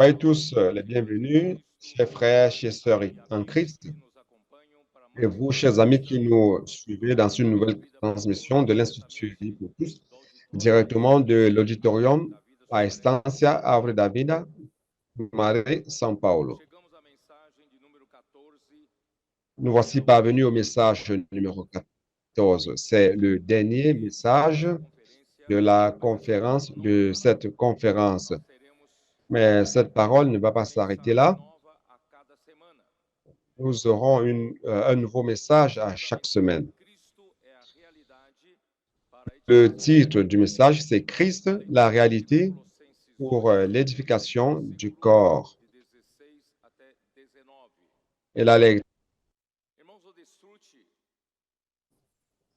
Soyez tous les bienvenus, chers frères, chers sœurs en Christ, et vous, chers amis qui nous suivez dans une nouvelle transmission de l'Institut Vie pour tous, directement de l'auditorium à Estancia Ave da Vida, Mare, São Paulo. Nous voici parvenus au message numéro 14. C'est le dernier message de la conférence, de cette conférence. Mais cette parole ne va pas s'arrêter là. Nous aurons un nouveau message à chaque semaine. Le titre du message, c'est Christ, la réalité pour l'édification du corps. Et la lecture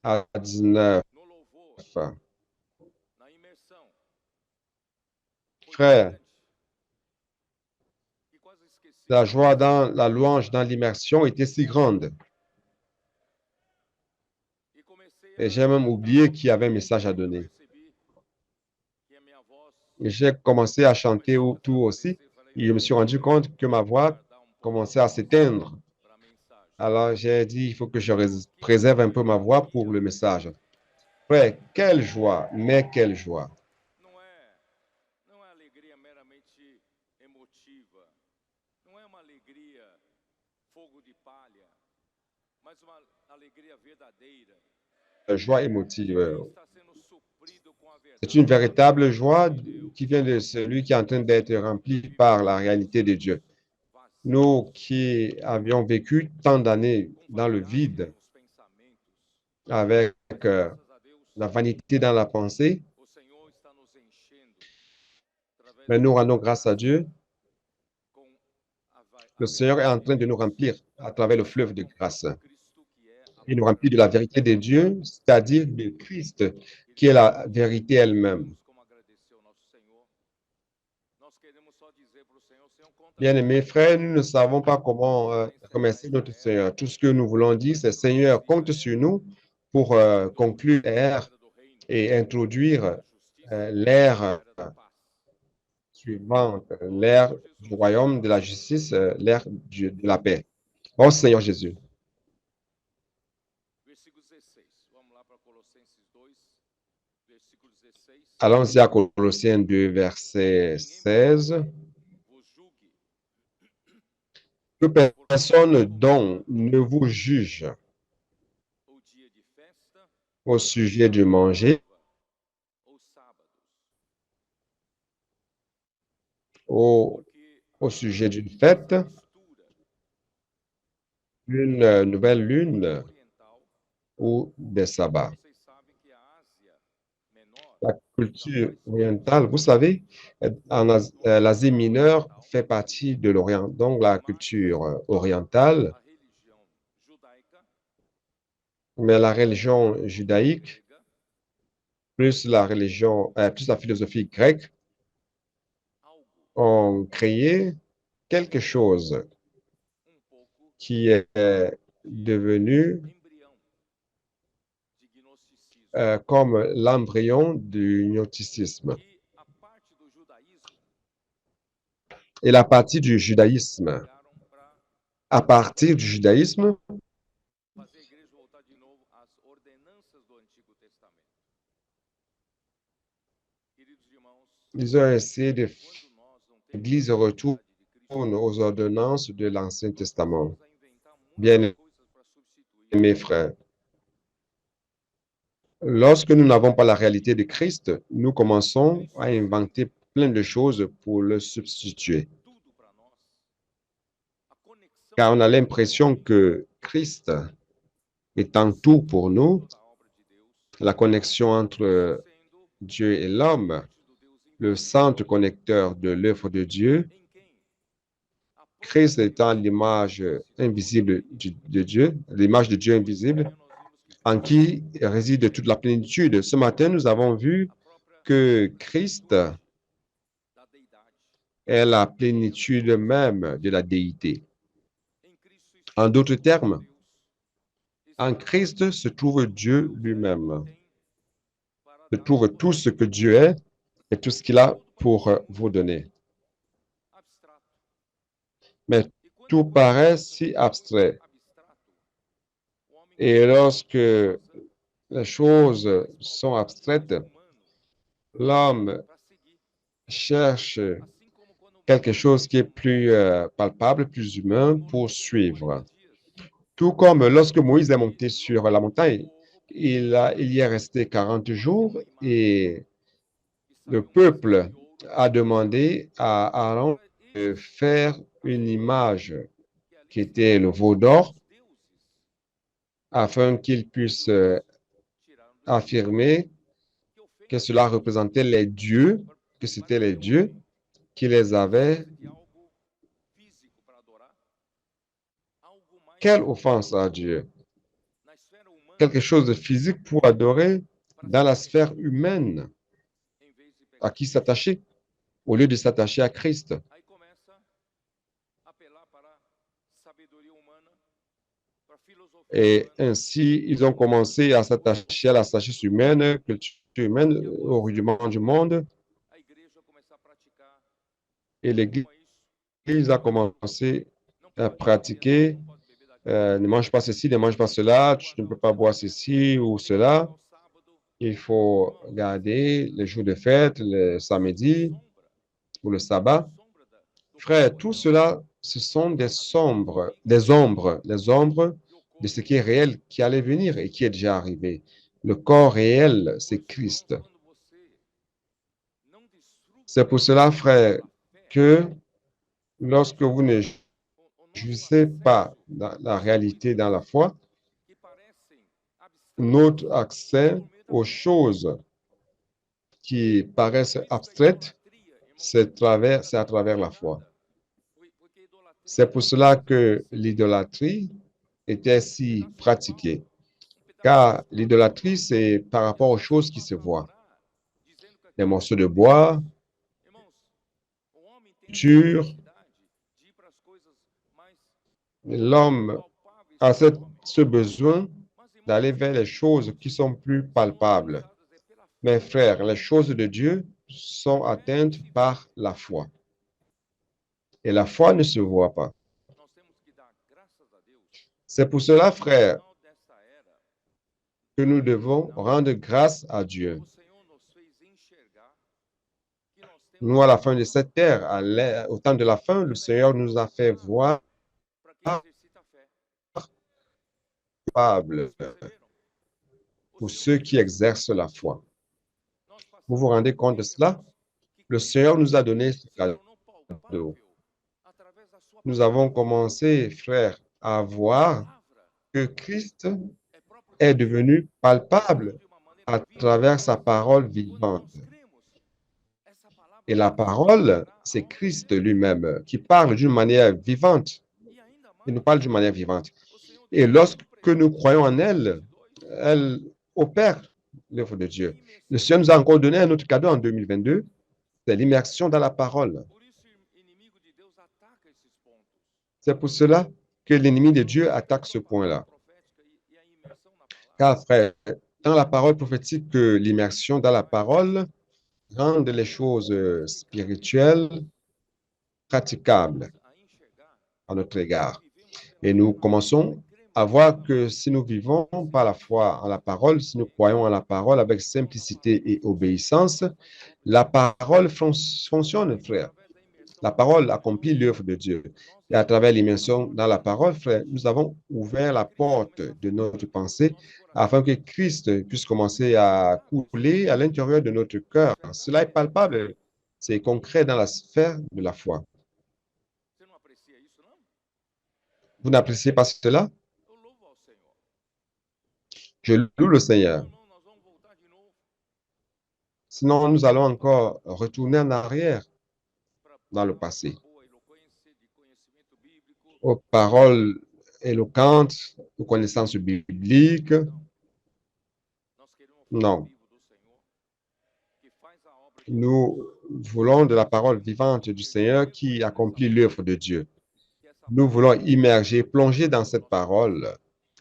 à 19. Frère, la joie dans la louange, dans l'immersion était si grande. Et j'ai même oublié qu'il y avait un message à donner. Et j'ai commencé à chanter tout aussi. Et je me suis rendu compte que ma voix commençait à s'éteindre. Alors j'ai dit, il faut que je préserve un peu ma voix pour le message. Frère, quelle joie, mais quelle joie. Joie émotive. C'est une véritable joie qui vient de celui qui est en train d'être rempli par la réalité de Dieu. Nous qui avions vécu tant d'années dans le vide, avec la vanité dans la pensée, mais nous rendons grâce à Dieu. Le Seigneur est en train de nous remplir à travers le fleuve de grâce. Il nous remplit de la vérité de Dieu, c'est-à-dire de Christ, qui est la vérité elle-même. Bien-aimés frères, nous ne savons pas comment remercier notre Seigneur. Tout ce que nous voulons dire, c'est Seigneur, compte sur nous pour conclure l'ère et introduire l'ère suivante, l'ère du royaume de la justice, l'ère de la paix. Bon Seigneur Jésus. Allons-y à Colossiens 2, verset 16. Que personne donc ne vous juge au sujet du manger, au sujet d'une fête, une nouvelle lune ou des sabbats. La culture orientale, vous savez, l'Asie mineure fait partie de l'Orient. Donc, la culture orientale, mais la religion judaïque, plus la philosophie grecque, ont créé quelque chose qui est devenu comme l'embryon du gnosticisme. Et la partie du judaïsme, à partir du judaïsme, ils ont essayé de l'Église retourne aux ordonnances de l'Ancien Testament. Bien, mes frères, lorsque nous n'avons pas la réalité de Christ, nous commençons à inventer plein de choses pour le substituer. Car on a l'impression que Christ étant tout pour nous, la connexion entre Dieu et l'homme, le centre connecteur de l'œuvre de Dieu, Christ étant l'image invisible de Dieu, l'image de Dieu invisible, en qui réside toute la plénitude. Ce matin, nous avons vu que Christ est la plénitude même de la déité. En d'autres termes, en Christ se trouve Dieu lui-même, se trouve tout ce que Dieu est et tout ce qu'il a pour vous donner. mais tout paraît si abstrait. Et lorsque les choses sont abstraites, l'homme cherche quelque chose qui est plus palpable, plus humain pour suivre. Tout comme lorsque Moïse est monté sur la montagne, il y est resté 40 jours et le peuple a demandé à Aaron de faire une image qui était le veau d'or afin qu'il puisse affirmer que cela représentait les dieux, que c'était les dieux qui les avaient. Quelle offense à Dieu! Quelque chose de physique pour adorer dans la sphère humaine. À qui s'attacher au lieu de s'attacher à Christ? Et ainsi, ils ont commencé à s'attacher à la sagesse humaine, culture humaine, au rudiment du monde. Et l'Église a commencé à pratiquer, ne mange pas ceci, ne mange pas cela, tu ne peux pas boire ceci ou cela. Il faut garder les jours de fête, le samedi ou le sabbat. Frère, tout cela, ce sont des ombres, les ombres de ce qui est réel, qui allait venir et qui est déjà arrivé. Le corps réel, c'est Christ. C'est pour cela, frère, que lorsque vous ne jouissez pas la réalité dans la foi, notre accès aux choses qui paraissent abstraites, c'est à travers la foi. C'est pour cela que l'idolâtrie était si pratiquée. Car l'idolâtrie, c'est par rapport aux choses qui se voient. Les morceaux de bois, l'homme a ce besoin d'aller vers les choses qui sont plus palpables. Mes frères, les choses de Dieu sont atteintes par la foi. Et la foi ne se voit pas. C'est pour cela, frère, que nous devons rendre grâce à Dieu. Nous, à la fin de cette terre, au temps de la fin, le Seigneur nous a fait voir pour ceux qui exercent la foi. Vous vous rendez compte de cela? Le Seigneur nous a donné ce cadeau. Nous avons commencé, frère, à voir que Christ est devenu palpable à travers sa parole vivante. Et la parole, c'est Christ lui-même qui parle d'une manière vivante. Il nous parle d'une manière vivante. Et lorsque nous croyons en elle, elle opère l'œuvre de Dieu. Le Seigneur nous a encore donné un autre cadeau en 2022, c'est l'immersion dans la parole. C'est pour cela que l'ennemi de Dieu attaque ce point-là. Car, frère, dans la parole prophétique, que l'immersion dans la parole rend les choses spirituelles praticables à notre égard. Et nous commençons à voir que si nous vivons par la foi en la parole, si nous croyons en la parole avec simplicité et obéissance, la parole fonctionne, frère. La parole accomplit l'œuvre de Dieu. Et à travers l'immersion dans la parole, frère, nous avons ouvert la porte de notre pensée afin que Christ puisse commencer à couler à l'intérieur de notre cœur. Cela est palpable, c'est concret dans la sphère de la foi. Vous n'appréciez pas cela? Je loue le Seigneur. Sinon, nous allons encore retourner en arrière dans le passé, aux paroles éloquentes, aux connaissances bibliques. Non. Nous voulons de la parole vivante du Seigneur qui accomplit l'œuvre de Dieu. Nous voulons immerger, plonger dans cette parole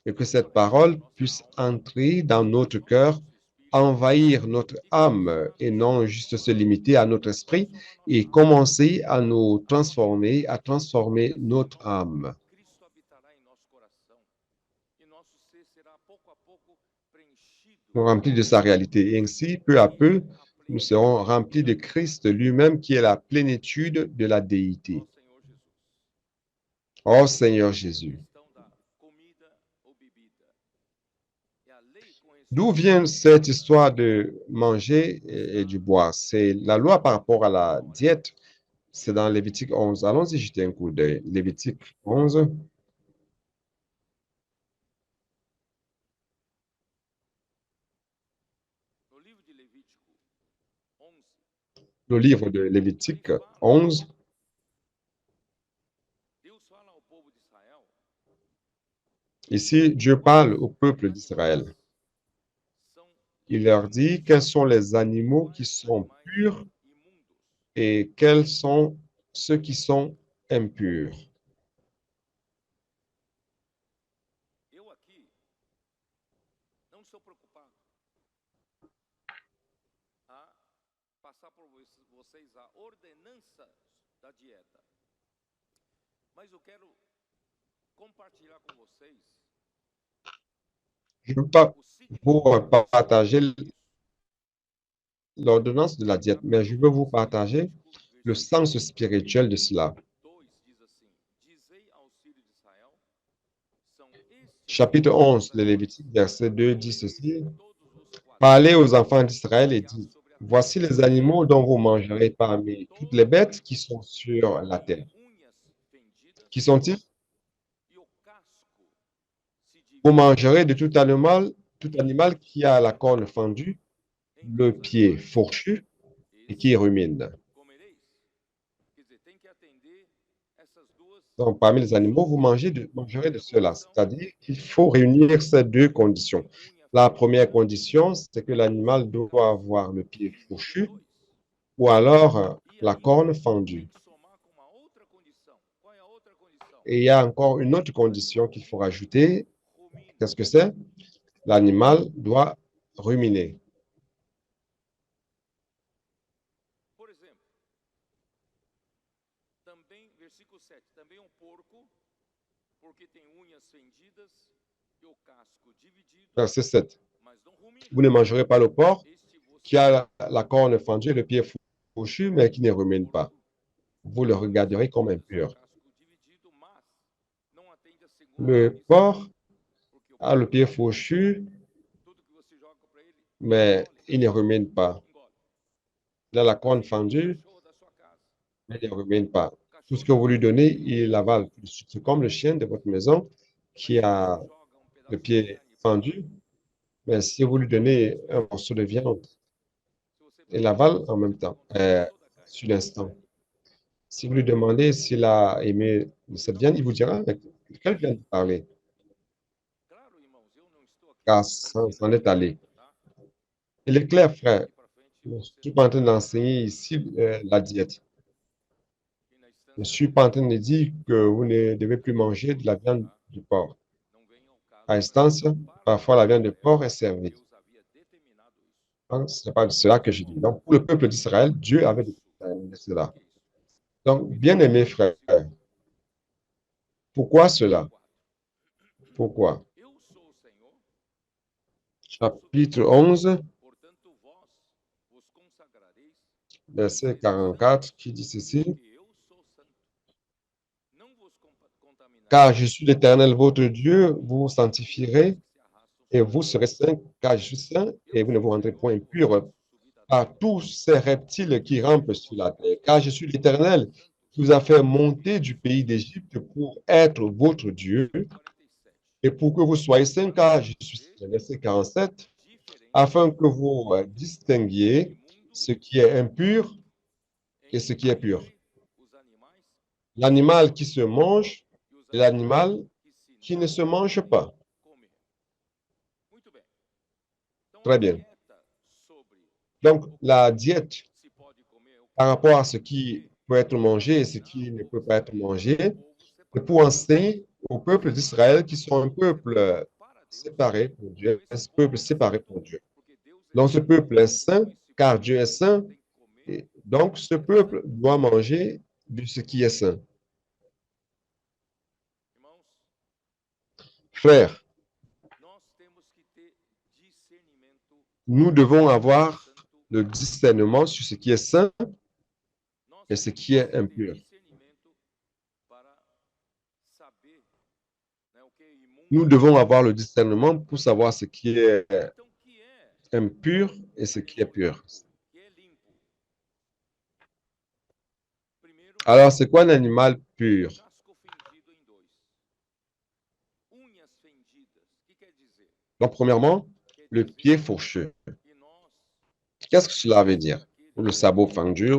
et que cette parole puisse entrer dans notre cœur envahir notre âme et non juste se limiter à notre esprit et commencer à nous transformer, à transformer notre âme. Nous remplis de sa réalité. Et ainsi, peu à peu, nous serons remplis de Christ lui-même qui est la plénitude de la déité. Ô Seigneur Jésus. D'où vient cette histoire de manger et du boire? C'est la loi par rapport à la diète. C'est dans Lévitique 11. Allons-y jeter un coup d'œil. Lévitique 11. Le livre de Lévitique 11. Ici, Dieu parle au peuple d'Israël. Il leur dit quels sont les animaux qui sont purs et quels sont ceux qui sont impurs. Je ne veux pas vous partager l'ordonnance de la diète, mais je veux vous partager le sens spirituel de cela. Chapitre 11, le Lévitique, verset 2 dit ceci. Parlez aux enfants d'Israël et dites, voici les animaux dont vous mangerez parmi toutes les bêtes qui sont sur la terre. Qui sont-ils? Vous mangerez de tout animal qui a la corne fendue, le pied fourchu et qui rumine. Donc, parmi les animaux, vous mangerez de cela. C'est-à-dire qu'il faut réunir ces deux conditions. La première condition, c'est que l'animal doit avoir le pied fourchu ou alors la corne fendue. Et il y a encore une autre condition qu'il faut rajouter. Qu'est-ce que c'est? L'animal doit ruminer. Verset 7. Vous ne mangerez pas le porc qui a la corne fendue et le pied fourchu, mais qui ne rumine pas. Vous le regarderez comme impur. Le porc a le pied fourchu, mais il ne rumine pas. Il a la corne fendue, mais il ne rumine pas. Tout ce que vous lui donnez, il avale. C'est comme le chien de votre maison qui a le pied fendu, mais si vous lui donnez un morceau de viande, il avale en même temps, sur l'instant. Si vous lui demandez s'il a aimé cette viande, il vous dira de quelle viande vous parlez, car ça s'en est allé. Il est clair, frère. Je ne suis pas en train d'enseigner ici la diète. Je ne suis pas en train de dire que vous ne devez plus manger de la viande du porc. À instance, parfois la viande de porc est servie. Ce n'est pas de cela que je dis. Donc, pour le peuple d'Israël, Dieu avait déterminé cela. Donc, bien-aimés frères, pourquoi cela? Pourquoi? Chapitre 11, verset 44, qui dit ceci. Car je suis l'Éternel, votre Dieu, vous vous sanctifierez et vous serez saints, car je suis saint et vous ne vous rendrez point impurs par tous ces reptiles qui rampent sur la terre. Car je suis l'Éternel qui vous a fait monter du pays d'Égypte pour être votre Dieu et pour que vous soyez saints, car je suis saint. Verset 47, afin que vous distinguiez ce qui est impur et ce qui est pur. L'animal qui se mange et l'animal qui ne se mange pas. Très bien. Donc, la diète par rapport à ce qui peut être mangé et ce qui ne peut pas être mangé, c'est pour enseigner au peuple d'Israël qui sont un peuple séparé pour Dieu, un peuple séparé pour Dieu. Donc, ce peuple est saint, car Dieu est saint, et donc ce peuple doit manger de ce qui est saint. Frères, nous devons avoir le discernement sur ce qui est saint et ce qui est impur. Nous devons avoir le discernement pour savoir ce qui est impur et ce qui est pur. Alors, c'est quoi un animal pur? Donc, premièrement, le pied fourchu. Qu'est-ce que cela veut dire? Ou le sabot fendu.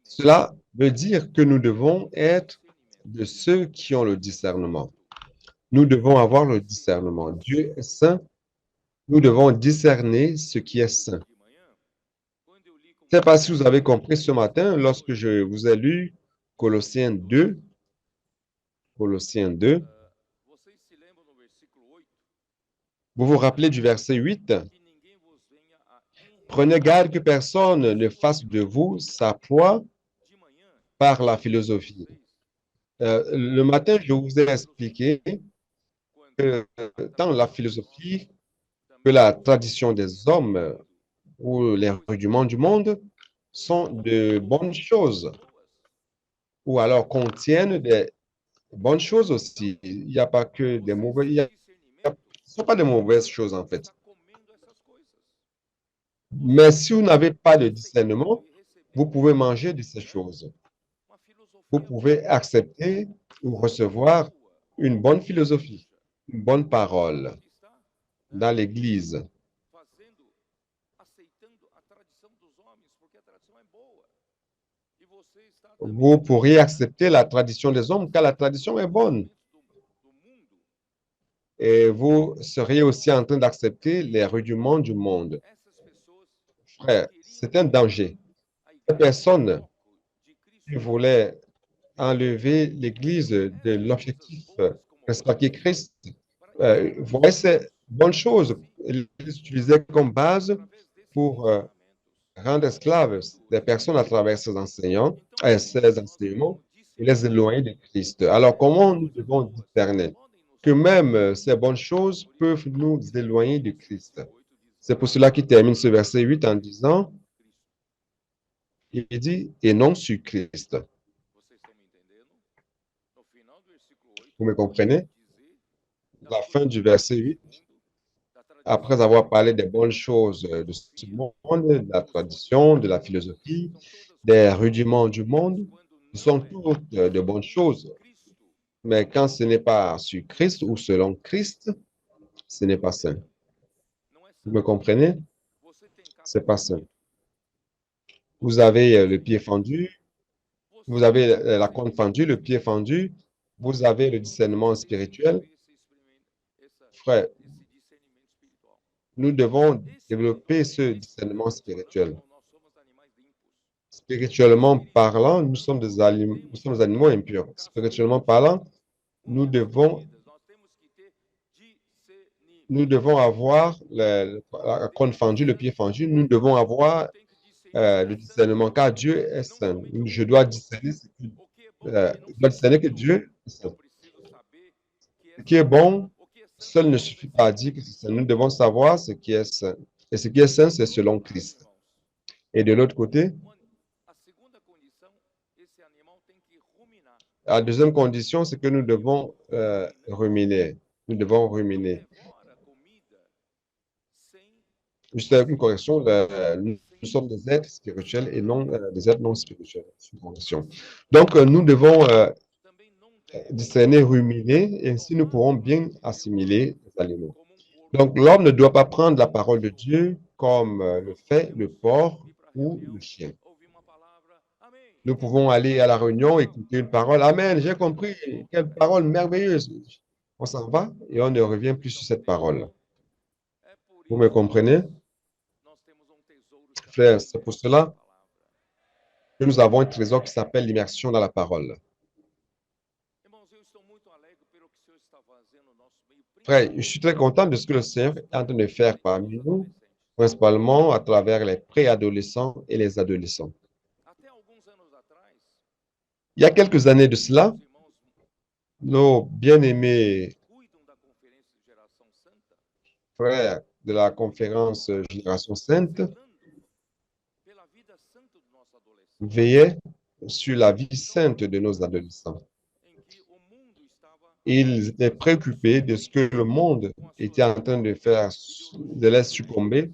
Cela veut dire que nous devons être de ceux qui ont le discernement. Nous devons avoir le discernement. Dieu est saint. Nous devons discerner ce qui est saint. Je ne sais pas si vous avez compris ce matin lorsque je vous ai lu Colossiens 2. Colossiens 2. Vous vous rappelez du verset 8? Prenez garde que personne ne fasse de vous sa proie par la philosophie. Le matin, je vous ai expliqué que tant la philosophie que la tradition des hommes ou les rudiments du monde sont de bonnes choses ou alors contiennent des bonnes choses aussi. Il n'y a pas que des mauvaises, ce ne sont pas des mauvaises choses en fait. Mais si vous n'avez pas de discernement, vous pouvez manger de ces choses. Vous pouvez accepter ou recevoir une bonne philosophie, une bonne parole dans l'Église. Vous pourriez accepter la tradition des hommes car la tradition est bonne. Et vous seriez aussi en train d'accepter les rudiments du monde. Frère, c'est un danger. Ces personnes qui voulaient enlever l'Église de l'objectif respecter Christ, voyaient ces bonnes choses. Ils les utilisaient comme base pour rendre esclaves des personnes à travers ces ces enseignements et les éloigner de Christ. Alors, comment nous devons discerner que même ces bonnes choses peuvent nous éloigner de Christ? C'est pour cela qu'il termine ce verset 8 en disant, il dit, et non sur Christ. Vous me comprenez? La fin du verset 8, après avoir parlé des bonnes choses de ce monde, de la tradition, de la philosophie, des rudiments du monde, ce sont toutes de bonnes choses. Mais quand ce n'est pas sur Christ ou selon Christ, ce n'est pas saint. Vous me comprenez? C'est pas saint. Vous avez le pied fendu, vous avez la côte fendue, le pied fendu, vous avez le discernement spirituel. Frère, nous devons développer ce discernement spirituel. Spirituellement parlant, nous sommes des animaux impurs. Spirituellement parlant, nous devons avoir la côte fendue, le pied fendu, nous devons avoir le discernement, car Dieu est saint. Je dois discerner que Dieu est saint. Ce qui est bon, seul ne suffit pas à dire que c'est saint. Nous devons savoir ce qui est saint. Et ce qui est saint, c'est selon Christ. Et de l'autre côté, la deuxième condition, c'est que nous devons ruminer. Nous devons ruminer. Juste une correction, nous sommes des êtres spirituels et non des êtres non spirituels. Donc, nous devons discerner, ruminer, et ainsi nous pourrons bien assimiler les aliments. Donc, l'homme ne doit pas prendre la parole de Dieu comme le fait le porc ou le chien. Nous pouvons aller à la réunion, écouter une parole. Amen, j'ai compris. Quelle parole merveilleuse. On s'en va et on ne revient plus sur cette parole. Vous me comprenez? Frère, c'est pour cela que nous avons un trésor qui s'appelle l'immersion dans la parole. Frère, je suis très content de ce que le Seigneur est en train de faire parmi nous principalement à travers les préadolescents et les adolescents. Il y a quelques années de cela, nos bien-aimés frères de la conférence Génération Sainte veillaient sur la vie sainte de nos adolescents. Ils étaient préoccupés de ce que le monde était en train de faire, de les succomber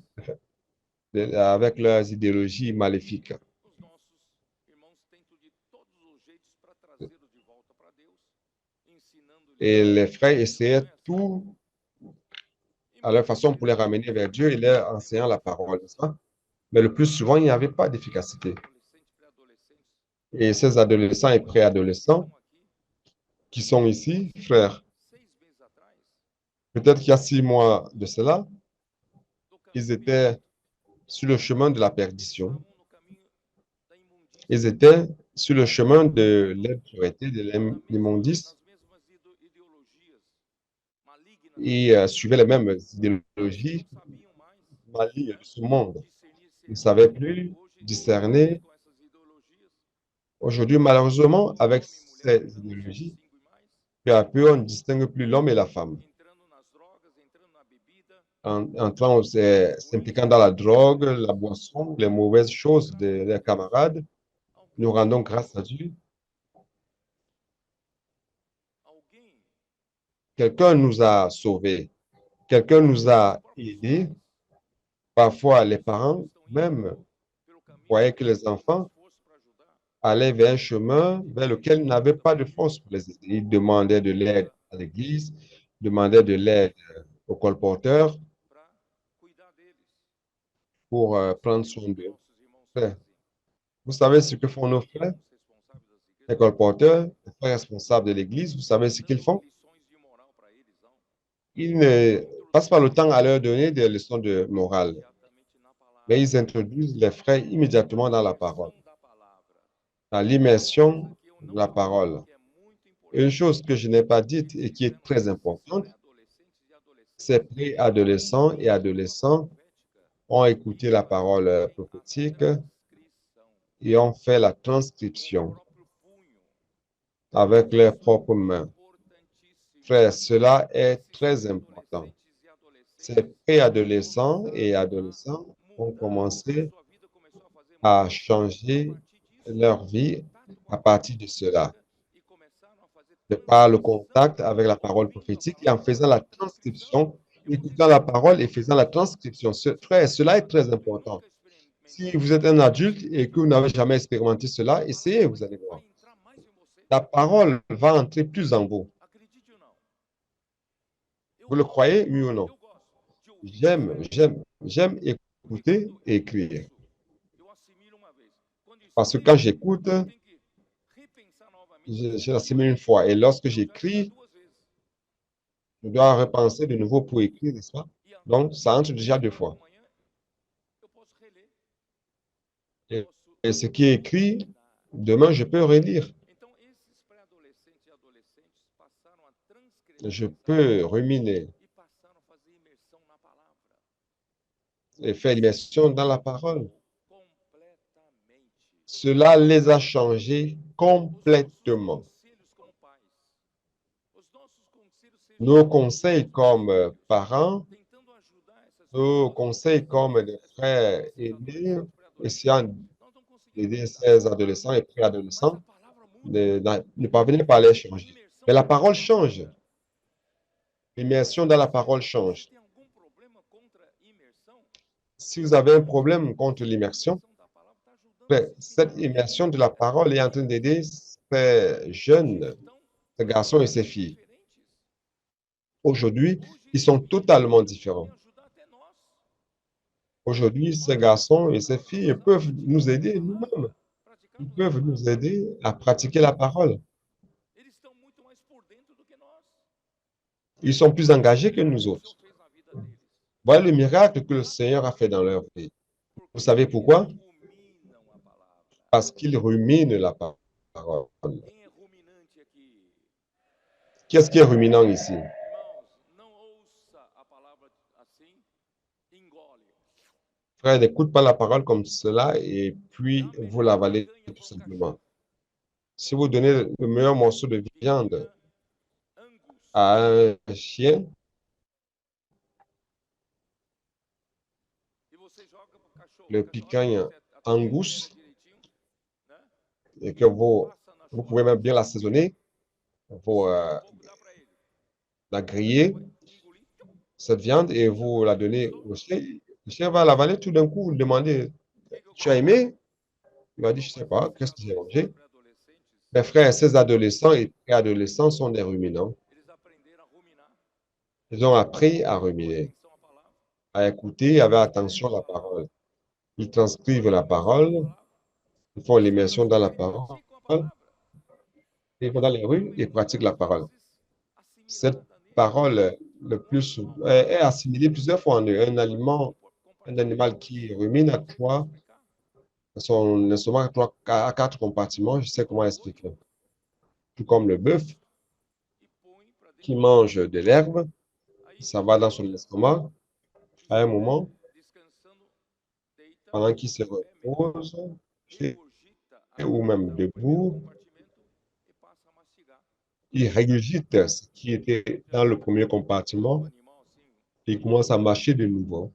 avec leurs idéologies maléfiques. Et les frères essayaient tout à leur façon pour les ramener vers Dieu et leur enseignant la parole, n'est-ce pas? Mais le plus souvent, il n'y avait pas d'efficacité. Et ces adolescents et préadolescents qui sont ici, frères, peut-être qu'il y a 6 mois de cela, ils étaient sur le chemin de la perdition. Ils étaient sur le chemin de l'impureté, de l'immondice. Ils suivaient les mêmes idéologies malignes de ce monde. Ils ne savaient plus discerner. Aujourd'hui, malheureusement, avec ces idéologies, peu à peu, on ne distingue plus l'homme et la femme. Entrant, s'impliquant dans la drogue, la boisson, les mauvaises choses de leurs camarades, nous rendons grâce à Dieu. Quelqu'un nous a sauvés, quelqu'un nous a aidés. Parfois, les parents même voyaient que les enfants allaient vers un chemin vers lequel ils n'avaient pas de force pour les aider. Ils demandaient de l'aide à l'église, demandaient de l'aide au colporteur pour prendre soin d'eux. Vous savez ce que font nos frères, les colporteurs, les frères responsables de l'église, vous savez ce qu'ils font? Ils ne passent pas le temps à leur donner des leçons de morale, mais ils introduisent les frères immédiatement dans la parole, dans l'immersion de la parole. Une chose que je n'ai pas dite et qui est très importante, ces préadolescents et adolescents ont écouté la parole prophétique et ont fait la transcription avec leurs propres mains. Frère, cela est très important. Ces préadolescents et adolescents ont commencé à changer leur vie à partir de cela, de par le contact avec la parole prophétique et en faisant la transcription, écoutant la parole et faisant la transcription. Frère, cela est très important. Si vous êtes un adulte et que vous n'avez jamais expérimenté cela, essayez, vous allez voir. La parole va entrer plus en vous. Vous le croyez, oui ou non? J'aime écouter et écrire. Parce que quand j'écoute, je l'assimile une fois. Et lorsque j'écris, je dois repenser de nouveau pour écrire, n'est-ce pas? Donc, ça entre déjà 2 fois. Et ce qui est écrit, demain, je peux relire. Je peux ruminer et faire l'immersion dans la parole. Cela les a changés complètement. Nos conseils comme parents, nos conseils comme des frères aînés, essayant d'aider ces adolescents et préadolescents, ne parvenaient pas à les changer. Mais la parole change. L'immersion dans la parole change. Si vous avez un problème contre l'immersion, cette immersion de la parole est en train d'aider ces jeunes, ces garçons et ces filles. Aujourd'hui, ils sont totalement différents. Aujourd'hui, ces garçons et ces filles peuvent nous aider nous-mêmes. Ils peuvent nous aider à pratiquer la parole. Ils sont plus engagés que nous autres. Voilà le miracle que le Seigneur a fait dans leur vie. Vous savez pourquoi? Parce qu'ils ruminent la parole. Qu'est-ce qui est ruminant ici? Frère, n'écoute pas la parole comme cela et puis vous l'avalez tout simplement. Si vous donnez le meilleur morceau de viande à un chien, le piquant Angus, et que vous pouvez même bien l'assaisonner, vous la griller, cette viande, et vous la donnez au chien. Le chien va l'avaler tout d'un coup, vous lui demandez, tu as aimé? Il va dire, je ne sais pas, qu'est-ce que j'ai mangé? Mes frères, ces adolescents et préadolescents sont des ruminants. Ils ont appris à ruminer, à écouter avec attention la parole. Ils transcrivent la parole, ils font l'immersion dans la parole, ils vont dans les rues et pratiquent la parole. Cette parole, le plus, est assimilée plusieurs fois en eux. Un animal qui rumine à trois, son estomac à quatre compartiments, je sais comment expliquer. Tout comme le bœuf qui mange de l'herbe, ça va dans son estomac. À un moment, pendant qu'il se repose, ou même debout, il régurgite ce qui était dans le premier compartiment et il commence à marcher de nouveau.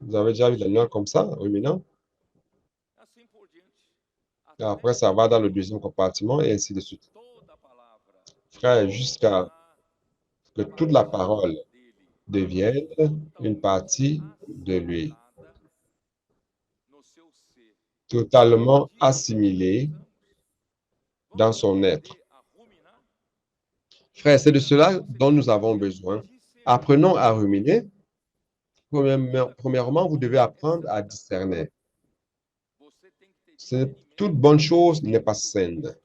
Vous avez déjà vu des animaux comme ça, ruminant? Et après, ça va dans le deuxième compartiment et ainsi de suite. Frère, jusqu'à ce que toute la parole devienne une partie de lui, totalement assimilée dans son être. Frère, c'est de cela dont nous avons besoin. Apprenons à ruminer. Premièrement, vous devez apprendre à discerner. Toute bonne chose n'est pas saine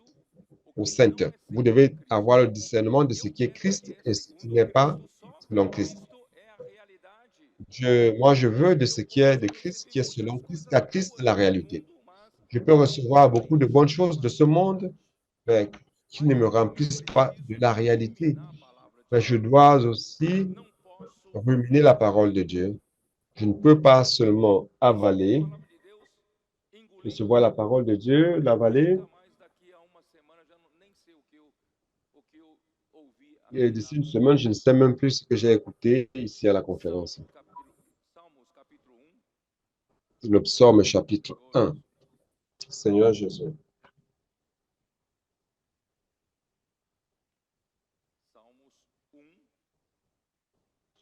ou sainte. Vous devez avoir le discernement de ce qui est Christ et ce qui n'est pas selon Christ. Moi, je veux de ce qui est de Christ, qui est selon Christ, car Christ est la réalité. Je peux recevoir beaucoup de bonnes choses de ce monde, mais qui ne me remplissent pas de la réalité. Mais je dois aussi ruminer la parole de Dieu. Je ne peux pas seulement avaler, recevoir la parole de Dieu, l'avaler, et d'ici une semaine, je ne sais même plus ce que j'ai écouté ici à la conférence. Le psaume chapitre 1. Seigneur Jésus.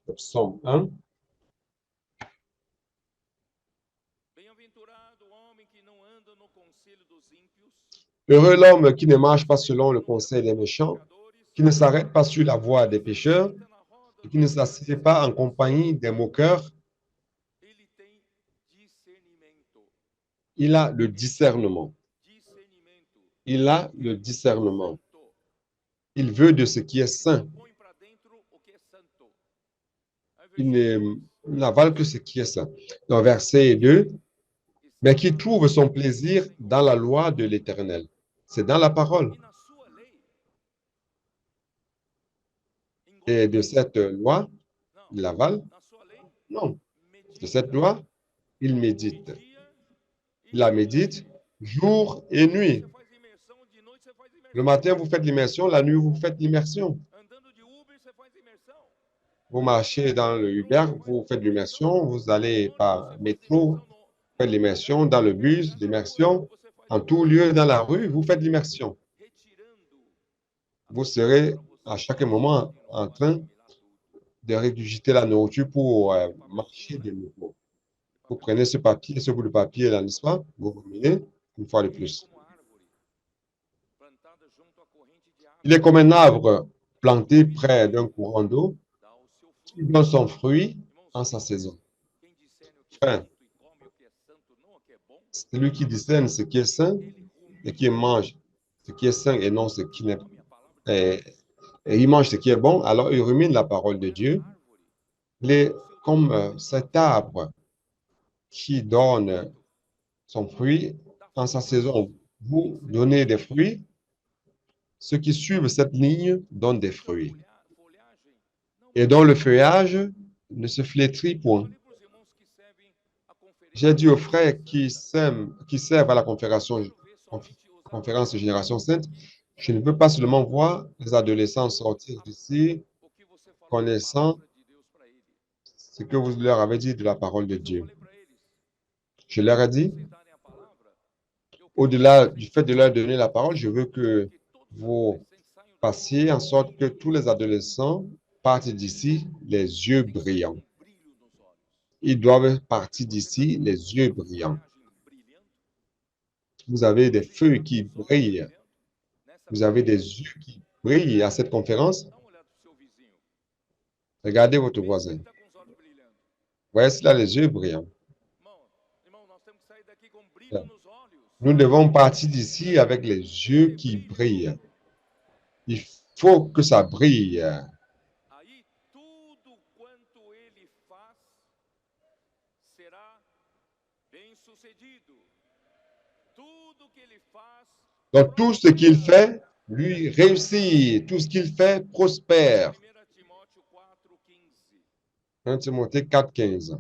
Le psaume 1. Heureux l'homme qui ne marche pas selon le conseil des méchants, qui ne s'arrête pas sur la voie des pécheurs, et qui ne s'assied pas en compagnie des moqueurs. Il a le discernement. Il a le discernement. Il veut de ce qui est saint. Il n'avale que ce qui est saint. Dans verset 2, mais qui trouve son plaisir dans la loi de l'Éternel. C'est dans la parole. Et de cette loi, il avale? Non. De cette loi, il médite. Il la médite jour et nuit. Le matin, vous faites l'immersion, la nuit, vous faites l'immersion. Vous marchez dans le Uber, vous faites l'immersion, vous allez par métro, vous faites l'immersion, dans le bus, l'immersion, en tout lieu dans la rue, vous faites l'immersion. Vous serez à chaque moment en train de régurgiter la nourriture pour marcher de nouveau. Vous prenez ce papier, ce bout de papier là, n'est-ce pas? Vous ruminez une fois de plus. Il est comme un arbre planté près d'un courant d'eau qui donne son fruit en sa saison. Enfin, c'est lui qui discerne ce qui est sain et qui mange ce qui est sain et non ce qui n'est pas. Et il mange ce qui est bon, alors il rumine la parole de Dieu. Il est comme cet arbre qui donne son fruit en sa saison. Vous donnez des fruits, ceux qui suivent cette ligne donnent des fruits. Et dont le feuillage ne se flétrit point. J'ai dit aux frères qui servent à la conférence de Génération Sainte, je ne veux pas seulement voir les adolescents sortir d'ici connaissant ce que vous leur avez dit de la parole de Dieu. Je leur ai dit, au-delà du fait de leur donner la parole, je veux que vous fassiez en sorte que tous les adolescents partent d'ici les yeux brillants. Ils doivent partir d'ici les yeux brillants. Vous avez des feux qui brillent. Vous avez des yeux qui brillent à cette conférence. Regardez votre voisin. Voyez cela, les yeux brillants. Nous devons partir d'ici avec les yeux qui brillent. Il faut que ça brille. Donc, tout ce qu'il fait, lui réussit. Tout ce qu'il fait, prospère. 1 Timothée 4, 15.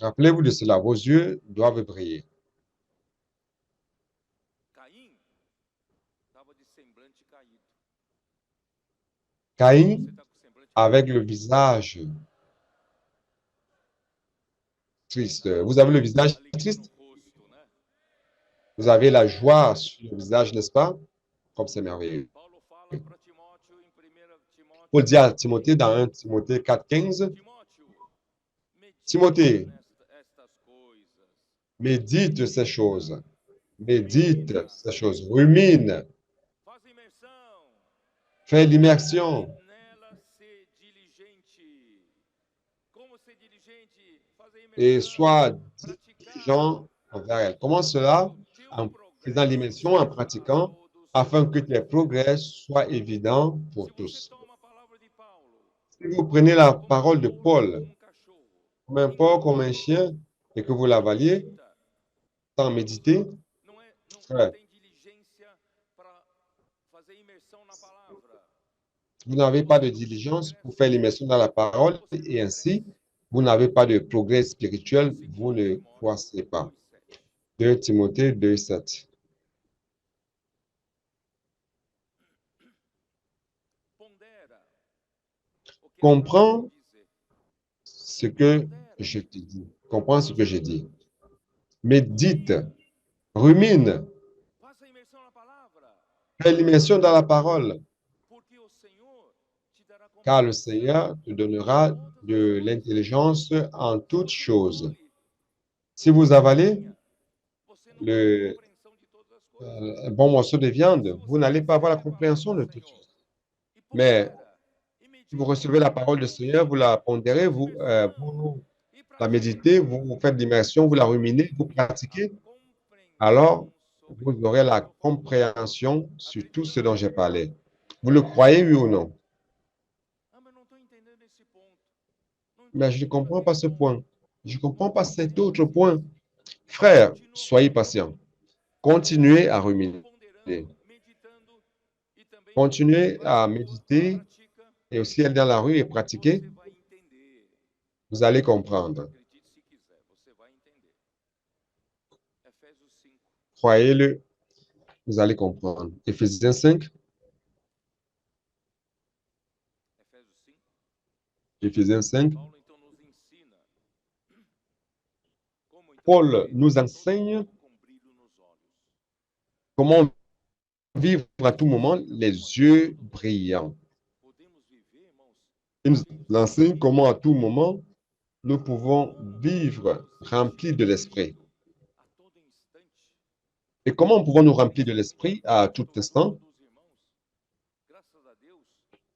Rappelez-vous de cela, vos yeux doivent briller. Caïn, avec le visage triste. Vous avez le visage triste? Vous avez la joie sur le visage, n'est-ce pas? Comme c'est merveilleux. Paul dit à Timothée dans 1 Timothée 4, 15, Timothée, médite ces choses. Médite ces choses. Rumine. Fais l'immersion. Et sois diligent envers elle. Comment cela? En faisant l'immersion, en pratiquant, afin que tes progrès soient évidents pour tous. Si vous prenez la parole de Paul, comme un porc, comme un chien, et que vous l'avaliez, sans méditer, frère, vous n'avez pas de diligence pour faire l'immersion dans la parole, et ainsi, vous n'avez pas de progrès spirituel, vous ne croissez pas. 2 Timothée 2, 7. Comprends ce que je te dis. Comprends ce que j'ai dit. Médite, rumine, fais l'immersion dans la parole, car le Seigneur te donnera de l'intelligence en toutes choses. Si vous avalez un bon morceau de viande, vous n'allez pas avoir la compréhension de toutes choses. Mais si vous recevez la parole du Seigneur, vous la pondérez, vous la méditez, vous faites l'immersion, vous la ruminez, vous pratiquez, alors vous aurez la compréhension sur tout ce dont j'ai parlé. Vous le croyez, oui ou non? Mais je ne comprends pas ce point. Je ne comprends pas cet autre point. Frère, soyez patient. Continuez à ruminer. Continuez à méditer et aussi aller dans la rue et pratiquer. Vous allez comprendre. Croyez-le, vous allez comprendre. Éphésiens 5. Éphésiens 5. Paul nous enseigne comment vivre à tout moment les yeux brillants. Il nous enseigne comment à tout moment nous pouvons vivre remplis de l'esprit. Et comment pouvons-nous remplir de l'esprit à tout instant?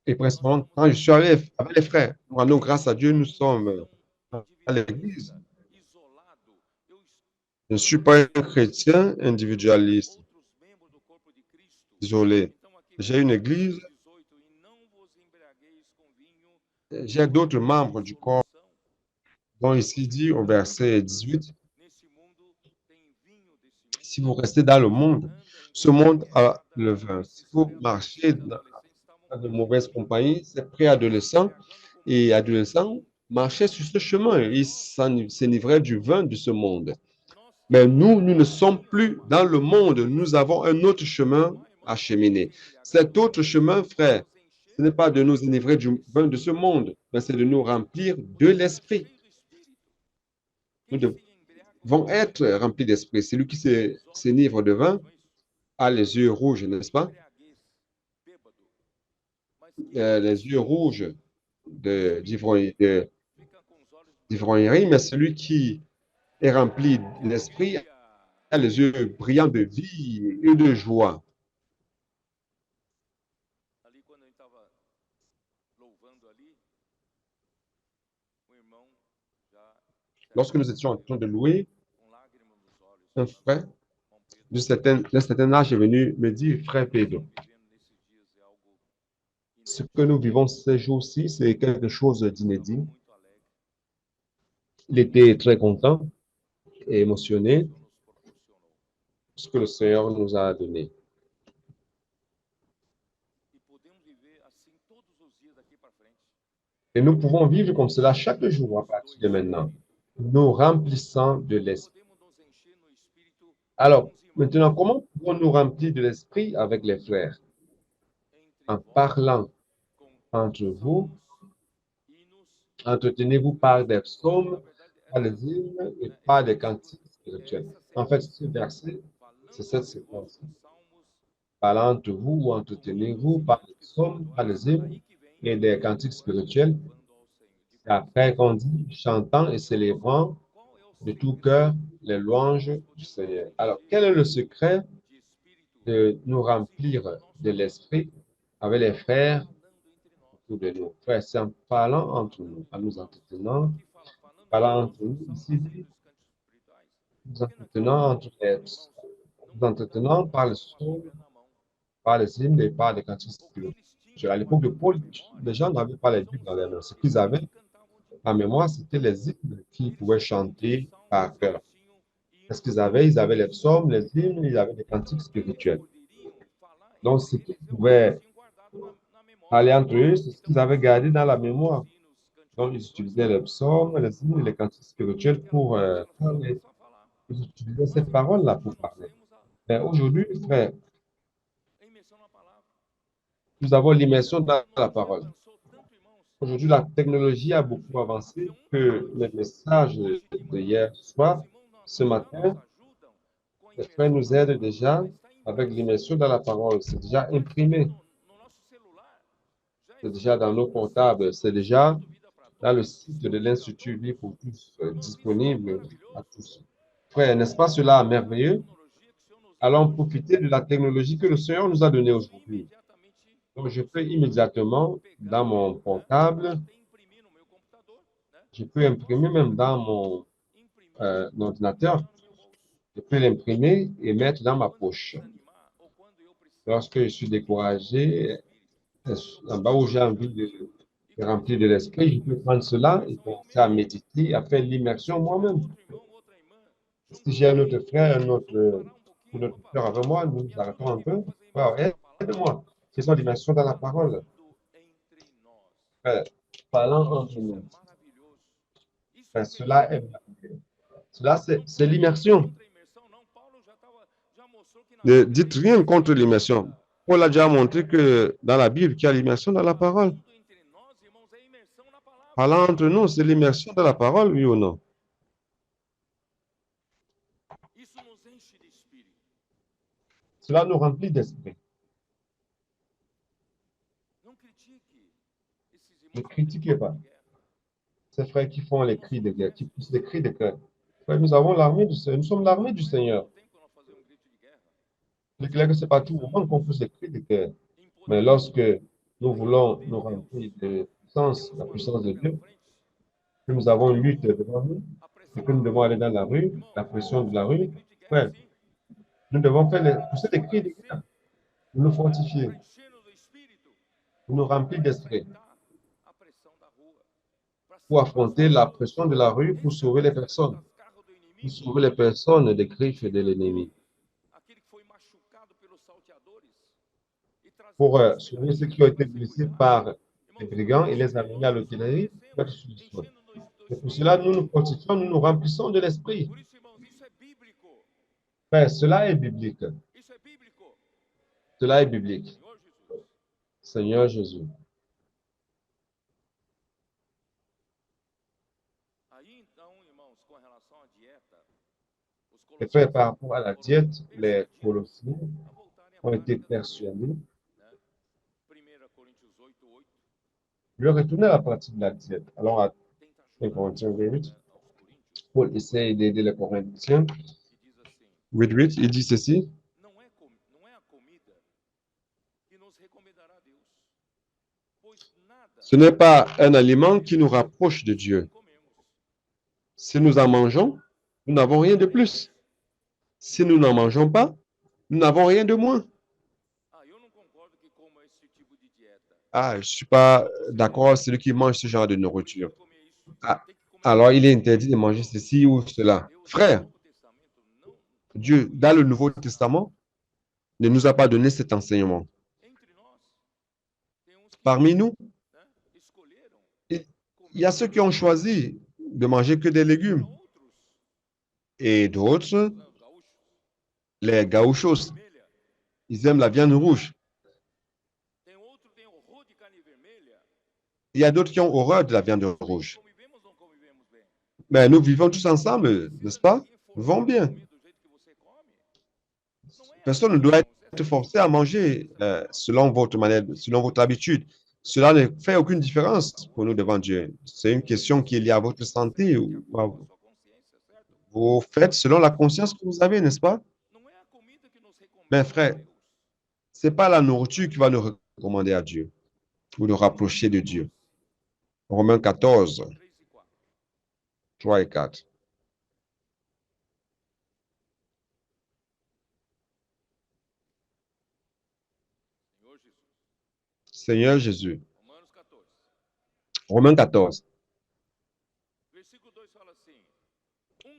Et principalement, quand je suis avec les frères, nous rendons grâce à Dieu, nous sommes à l'église. Je ne suis pas un chrétien individualiste, isolé. J'ai une église, j'ai d'autres membres du corps, dont ici dit au verset 18, si vous restez dans le monde, ce monde a le vin. Si vous marchez dans de mauvaise compagnie, ces préadolescents et adolescents marchaient sur ce chemin. Ils s'enivraient du vin de ce monde. Mais nous ne sommes plus dans le monde. Nous avons un autre chemin à cheminer. Cet autre chemin, frère, ce n'est pas de nous enivrer du vin de ce monde, mais c'est de nous remplir de l'esprit. Nous devons être remplis d'esprit. Celui qui s'enivre de vin a les yeux rouges, n'est-ce pas? Les yeux rouges d'ivrognerie, mais celui qui est rempli d'esprit a les yeux brillants de vie et de joie. Lorsque nous étions en train de louer, un frère d'un certain âge est venu me dire, frère Pedro, ce que nous vivons ces jours-ci, c'est quelque chose d'inédit. Il était très content et émotionné ce que le Seigneur nous a donné. Et nous pouvons vivre comme cela chaque jour à partir de maintenant, nous remplissant de l'esprit. Alors, maintenant, comment pouvons-nous remplir de l'esprit avec les frères? En parlant entre vous, entretenez-vous par des psaumes, par les hymnes et par des cantiques spirituels. En fait, ce verset, c'est cette séquence. Parlant entre vous ou entretenez-vous par les psaumes, par les hymnes et des cantiques spirituels. Et après qu'on dit chantant et célébrant de tout cœur les louanges du Seigneur. Alors, quel est le secret de nous remplir de l'esprit avec les frères autour de nous? Frères, c'est en parlant entre nous, en nous entretenant, parlant entre nous, ici, nous entretenant entre les, nous entretenant par le son, par les hymnes et par les cantiques spirituels. À l'époque de Paul, les gens n'avaient pas les Bibles dans les mains. Ce qu'ils avaient en mémoire, c'était les hymnes qu'ils pouvaient chanter par cœur. Qu'est-ce qu'ils avaient? Ils avaient les psaumes, les hymnes, ils avaient les cantiques spirituels. Donc, ce qu'ils pouvaient aller entre eux, c'est ce qu'ils avaient gardé dans la mémoire. Donc, ils utilisaient les psaumes, les hymnes et les cantiques spirituels pour parler. Ils utilisaient ces paroles-là pour parler. Mais aujourd'hui, frère, nous avons l'immersion dans la parole. Aujourd'hui, la technologie a beaucoup avancé que les messages de hier soir, ce matin, les frères nous aident déjà avec l'immersion dans la parole. C'est déjà imprimé. C'est déjà dans nos portables. C'est déjà dans le site de l'Institut Vie pour tous, disponible à tous. Frère, n'est-ce pas cela merveilleux? Allons profiter de la technologie que le Seigneur nous a donnée aujourd'hui. Donc, je peux immédiatement, dans mon portable, je peux imprimer même dans mon ordinateur, je peux l'imprimer et mettre dans ma poche. Lorsque je suis découragé, en bas où j'ai envie de remplir de l'esprit, je peux prendre cela et commencer à méditer, à faire l'immersion moi-même. Si j'ai un autre frère, un autre frère avec moi, nous nous arrêtons un peu. Wow, aide-moi. C'est ça l'immersion dans la parole. Parlant entre nous. Cela est cela, c'est l'immersion. Ne dites rien contre l'immersion. Paul a déjà montré que dans la Bible, qu'il y a l'immersion dans la parole. Parlant entre nous, c'est l'immersion dans la parole, oui ou non? Cela nous remplit d'esprit. Ne critiquez pas ces frères qui font les cris de guerre, qui poussent les cris de guerre. Frère, nous avons l'armée du Seigneur. Nous sommes l'armée du Seigneur. C'est clair que ce n'est pas tout le monde qu'on pousse les cris de guerre. Mais lorsque nous voulons nous remplir de puissance, la puissance de Dieu, que nous avons une lutte devant nous, et que nous devons aller dans la rue, la pression de la rue, frère, nous devons pousser des cris de guerre, nous fortifier, nous remplir d'esprit pour affronter la pression de la rue, pour sauver les personnes des griffes de l'ennemi. pour sauver ceux qui ont été blessés par les brigands et les amener à l'hôtellerie, mettre sous le soin. Et pour cela, nous nous constituons, nous nous remplissons de l'esprit. Frère, cela est biblique. Cela est biblique. Seigneur Jésus. Et frère, par rapport à la diète, les Colossiens ont été persuadés de retourner à la pratique de la diète. Alors, à 1 Corinthiens 8, Paul essaie d'aider les Corinthiens. 8, il dit ceci. Ce n'est pas un aliment qui nous rapproche de Dieu. Si nous en mangeons, nous n'avons rien de plus. Si nous n'en mangeons pas, nous n'avons rien de moins. Ah, je ne suis pas d'accord, celui qui mange ce genre de nourriture. Ah, alors, il est interdit de manger ceci ou cela. Frère, Dieu, dans le Nouveau Testament, ne nous a pas donné cet enseignement. Parmi nous, il y a ceux qui ont choisi de manger que des légumes. Et d'autres, les gauchos, ils aiment la viande rouge. Il y a d'autres qui ont horreur de la viande rouge. Mais nous vivons tous ensemble, n'est-ce pas? Nous vivons bien. Personne ne doit être forcé à manger selon votre manière, selon votre habitude. Cela ne fait aucune différence pour nous devant Dieu. C'est une question qui est liée à votre santé. Vous faites selon la conscience que vous avez, n'est-ce pas? Mais frère, ce n'est pas la nourriture qui va nous recommander à Dieu ou nous rapprocher de Dieu. Romains 14, 3 et 4. Seigneur Jésus. Romains 14.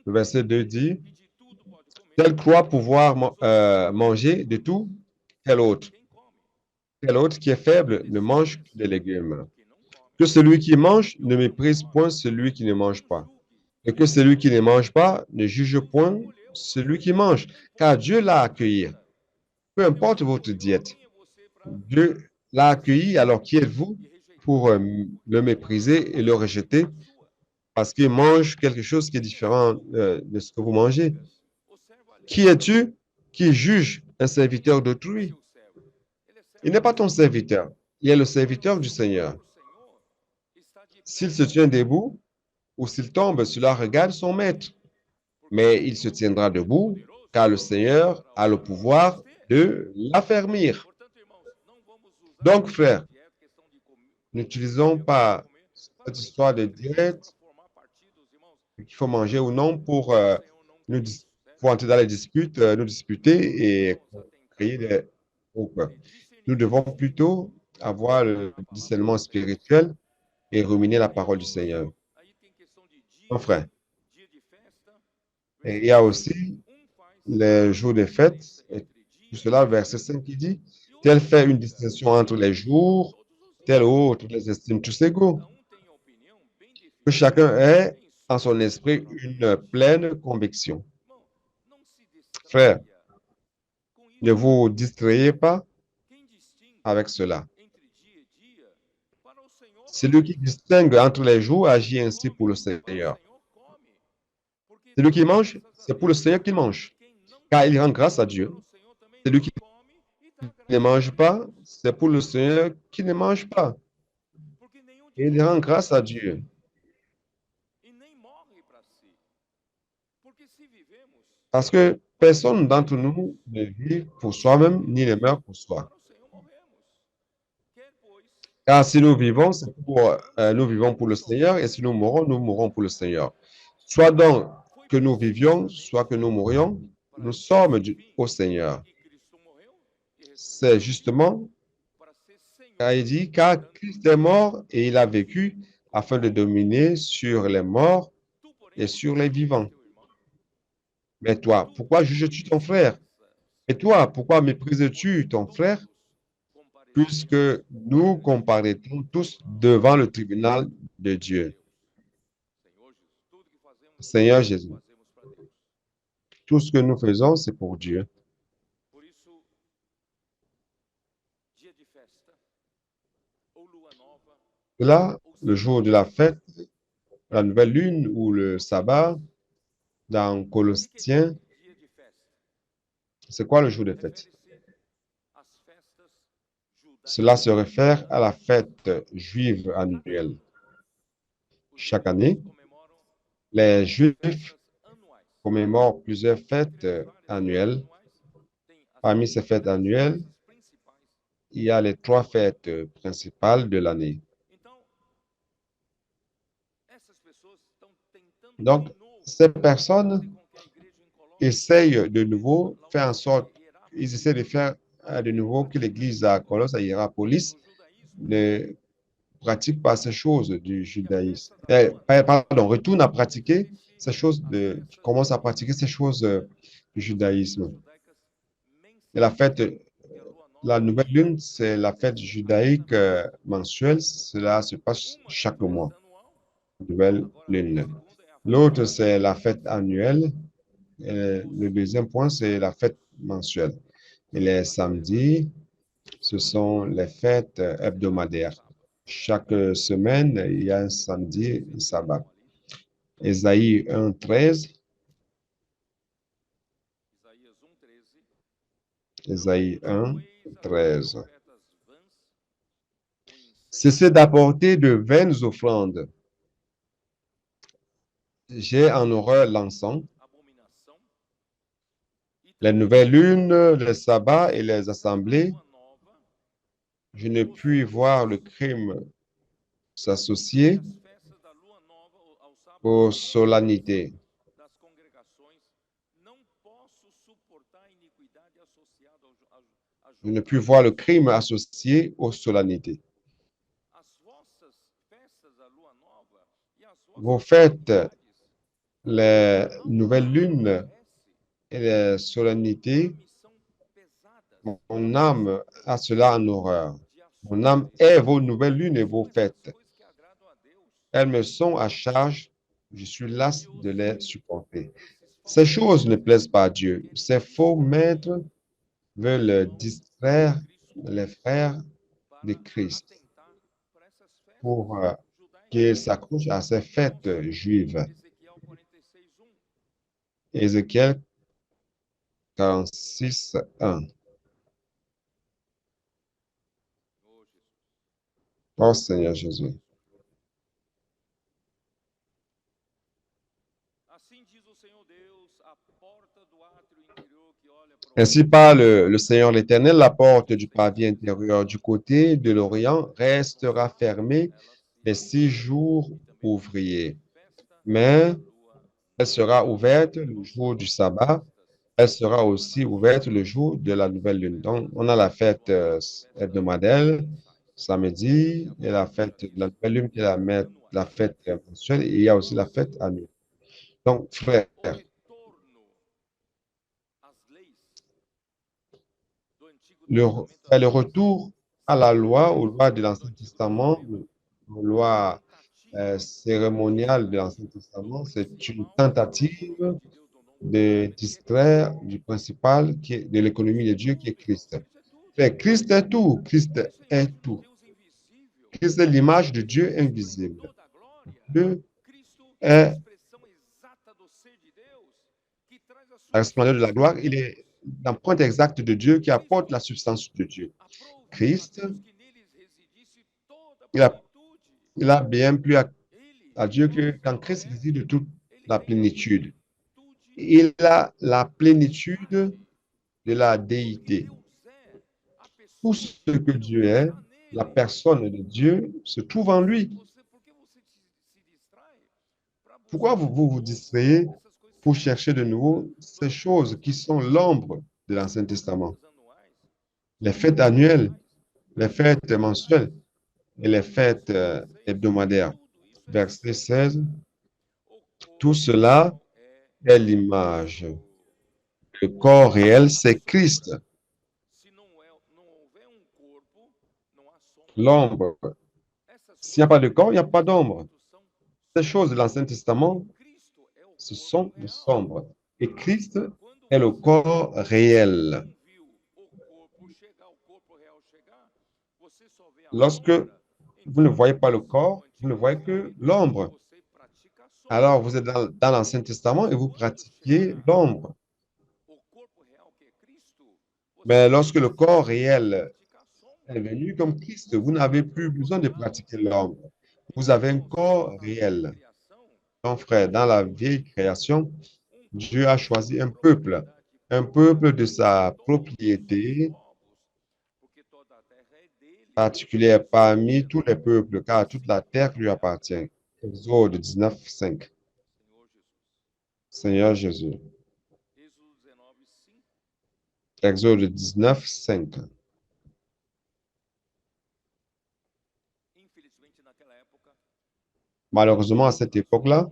Le verset 2 dit, tel croit pouvoir manger de tout, tel autre. Tel autre qui est faible ne mange que des légumes. Que celui qui mange ne méprise point celui qui ne mange pas. Et que celui qui ne mange pas ne juge point celui qui mange, car Dieu l'a accueilli. Peu importe votre diète, Dieu l'a accueilli, alors qui êtes-vous pour le mépriser et le rejeter parce qu'il mange quelque chose qui est différent de ce que vous mangez? Qui es-tu qui juge un serviteur d'autrui? Il n'est pas ton serviteur, il est le serviteur du Seigneur. S'il se tient debout ou s'il tombe, cela regarde son maître. Mais il se tiendra debout, car le Seigneur a le pouvoir de l'affermir. Donc, frère, n'utilisons pas cette histoire de diète, qu'il faut manger ou non pour entrer dans les disputes, nous disputer et créer des groupes. Nous devons plutôt avoir le discernement spirituel et ruminer la parole du Seigneur. Mon frère, et il y a aussi les jours de fête, et tout cela, verset 5 qui dit, tel fait une distinction entre les jours, tel autre les estime tous égaux. Que chacun ait en son esprit une pleine conviction. Frère, ne vous distrayez pas avec cela. Celui qui distingue entre les jours agit ainsi pour le Seigneur. Celui qui mange, c'est pour le Seigneur qu'il mange, car il rend grâce à Dieu. Celui qui ne mange pas, c'est pour le Seigneur qui ne mange pas. Et il rend grâce à Dieu. Parce que personne d'entre nous ne vit pour soi-même, ni ne meurt pour soi. Car si nous vivons, nous vivons pour le Seigneur, et si nous mourrons pour le Seigneur. Soit donc que nous vivions, soit que nous mourions, nous sommes au Seigneur. C'est justement, car il dit, car Christ est mort et il a vécu afin de dominer sur les morts et sur les vivants. Mais toi, pourquoi juges-tu ton frère? Et toi, pourquoi méprises-tu ton frère? puisque nous comparaîtrons tous devant le tribunal de Dieu. Seigneur Jésus, tout ce que nous faisons, c'est pour Dieu. Là, le jour de la fête, la nouvelle lune ou le sabbat, dans Colossiens, c'est quoi le jour de fête? Cela se réfère à la fête juive annuelle. Chaque année, les Juifs commémorent plusieurs fêtes annuelles. Parmi ces fêtes annuelles, il y a les 3 fêtes principales de l'année. Donc, ces personnes essayent de nouveau faire en sorte, ils essaient de faire de nouveau que l'Église à Colosse, à Hiérapolis, ne pratique pas ces choses du judaïsme. Pardon, retourne à pratiquer ces choses commence à pratiquer ces choses du judaïsme. Et la nouvelle lune, c'est la fête judaïque mensuelle. Cela se passe chaque mois. Nouvelle lune. L'autre, c'est la fête annuelle. Et le deuxième point, c'est la fête mensuelle. Et les samedis, ce sont les fêtes hebdomadaires. Chaque semaine, il y a un samedi, un sabbat. Ésaïe 1:13. Ésaïe 1:13. Cessez d'apporter de vaines offrandes. J'ai en horreur l'encens, les nouvelles lunes, les sabbats et les assemblées. Je ne puis voir le crime s'associer aux solennités. Je ne puis voir le crime associé aux solennités. Vos fêtes, les nouvelles lunes et les solennités, mon âme a cela en horreur. Mon âme hait vos nouvelles lunes et vos fêtes. Elles me sont à charge. Je suis las de les supporter. Ces choses ne plaisent pas à Dieu. Ces faux maîtres veulent distraire les frères de Christ pour qu'ils s'accrochent à ces fêtes juives. Ézéchiel 46:1. Oh Seigneur Jésus. Ainsi parle le Seigneur l'Éternel, la porte du pavis intérieur du côté de l'Orient restera fermée les 6 jours ouvriers. Mais elle sera ouverte le jour du sabbat. Elle sera aussi ouverte le jour de la nouvelle lune. Donc, on a la fête hebdomadaire, samedi, et la fête de la nouvelle lune qui est la fête mensuelle, et il y a aussi la fête annuelle. Donc, frère, le retour à la loi, aux lois de l'Ancien Testament, aux lois cérémoniales de l'Ancien Testament, c'est une tentative de distraire du principal de l'économie de Dieu qui est Christ. Mais Christ est tout. Christ est tout. Christ est l'image de Dieu invisible. Dieu est la splendeur de la gloire. Il est l'empreinte exacte de Dieu qui apporte la substance de Dieu. Christ, il a bien plu à Dieu que quand Christ réside toute la plénitude. Il a la plénitude de la déité. Tout ce que Dieu est, la personne de Dieu, se trouve en lui. Pourquoi vous distrayez pour chercher de nouveau ces choses qui sont l'ombre de l'Ancien Testament? Les fêtes annuelles, les fêtes mensuelles et les fêtes hebdomadaires. Verset 16. Tout cela est l'image. Le corps réel, c'est Christ. l'ombre. S'il n'y a pas de corps, il n'y a pas d'ombre. Ces choses de l'Ancien Testament, ce sont des sombres. Et Christ est le corps réel. Lorsque vous ne voyez pas le corps, vous ne voyez que l'ombre. Alors, vous êtes dans l'Ancien Testament et vous pratiquez l'ombre. Mais lorsque le corps réel est venu comme Christ, vous n'avez plus besoin de pratiquer l'ombre. Vous avez un corps réel. Donc, frère, dans la vieille création, Dieu a choisi un peuple de sa propriété particulière parmi tous les peuples, car toute la terre lui appartient. Exode 19, 5. Seigneur Jésus. Exode 19, 5. Malheureusement, à cette époque-là,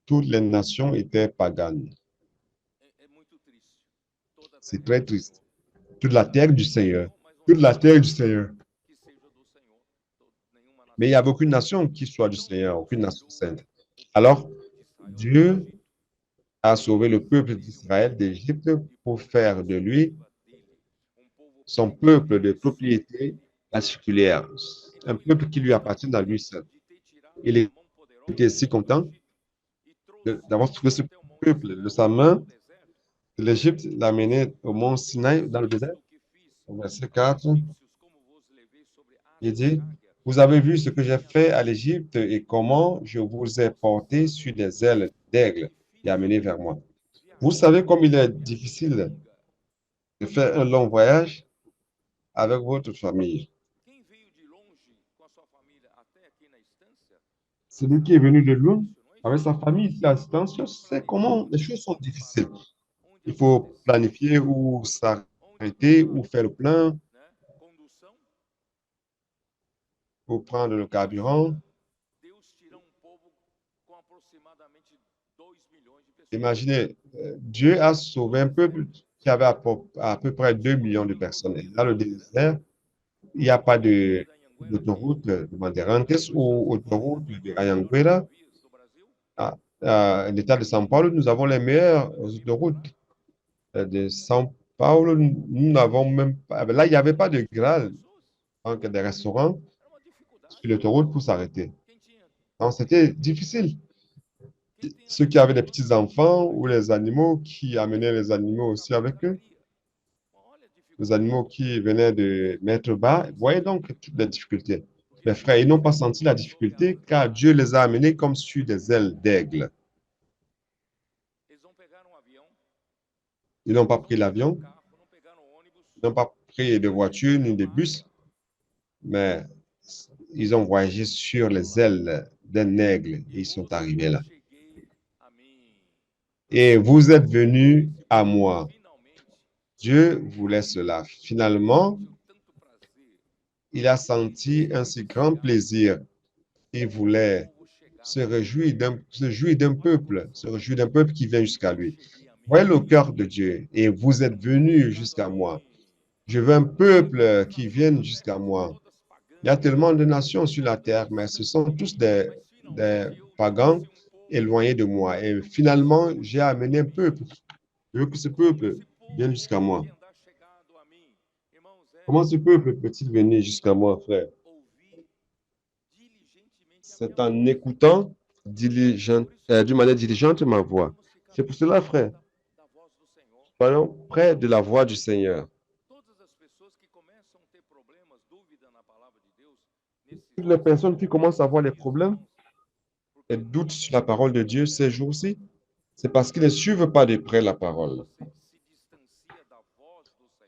toutes les nations étaient paganes. C'est très triste. Toute la terre du Seigneur. Toute la terre du Seigneur. Mais il n'y avait aucune nation qui soit du Seigneur, aucune nation sainte. Alors, Dieu a sauvé le peuple d'Israël d'Égypte pour faire de lui son peuple de propriété particulière, un peuple qui lui appartient à lui seul. Il était si content d'avoir trouvé ce peuple de sa main de l'Égypte, l'a mené au mont Sinaï dans le désert. Au verset 4, il dit, vous avez vu ce que j'ai fait à l'Égypte et comment je vous ai porté sur des ailes d'aigle et amené vers moi. Vous savez comme il est difficile de faire un long voyage avec votre famille. Celui qui est venu de loin avec sa famille ici à distance, je sais comment les choses sont difficiles. Il faut planifier où s'arrêter, où faire le plein, pour prendre le carburant. Imaginez, Dieu a sauvé un peuple qui avait à peu près 2 millions de personnes. Et dans le désert, il n'y a pas d'autoroute de Bandeirantes ou autoroute de Anhanguera. L'État de São Paulo, nous avons les meilleures autoroutes de São Paulo. Nous n'avons même pas. Là, il n'y avait pas de Graal, donc des restaurants sur l'autoroute pour s'arrêter. Donc, c'était difficile. Ceux qui avaient des petits-enfants ou les animaux qui amenaient les animaux aussi avec eux, les animaux qui venaient de mettre bas, voyez donc toutes les difficultés. Mes frères, ils n'ont pas senti la difficulté car Dieu les a amenés comme sur des ailes d'aigle. Ils n'ont pas pris l'avion, ils n'ont pas pris de voiture ni de bus, mais ils ont voyagé sur les ailes d'un aigle et ils sont arrivés là. Et vous êtes venus à moi. Dieu voulait cela. Finalement, il a senti un si grand plaisir. Il voulait se réjouir d'un peuple qui vient jusqu'à lui. Voyez le cœur de Dieu et vous êtes venus jusqu'à moi. Je veux un peuple qui vienne jusqu'à moi. Il y a tellement de nations sur la terre, mais ce sont tous des pagans éloignés de moi. Et finalement, j'ai amené un peuple. Je veux que ce peuple vienne jusqu'à moi. Comment ce peuple peut-il venir jusqu'à moi, frère? C'est en écoutant d'une manière diligente ma voix. C'est pour cela, frère, soyons près de la voix du Seigneur. Toutes les personnes qui commencent à avoir des problèmes et doutent sur la parole de Dieu ces jours-ci, c'est parce qu'ils ne suivent pas de près la parole.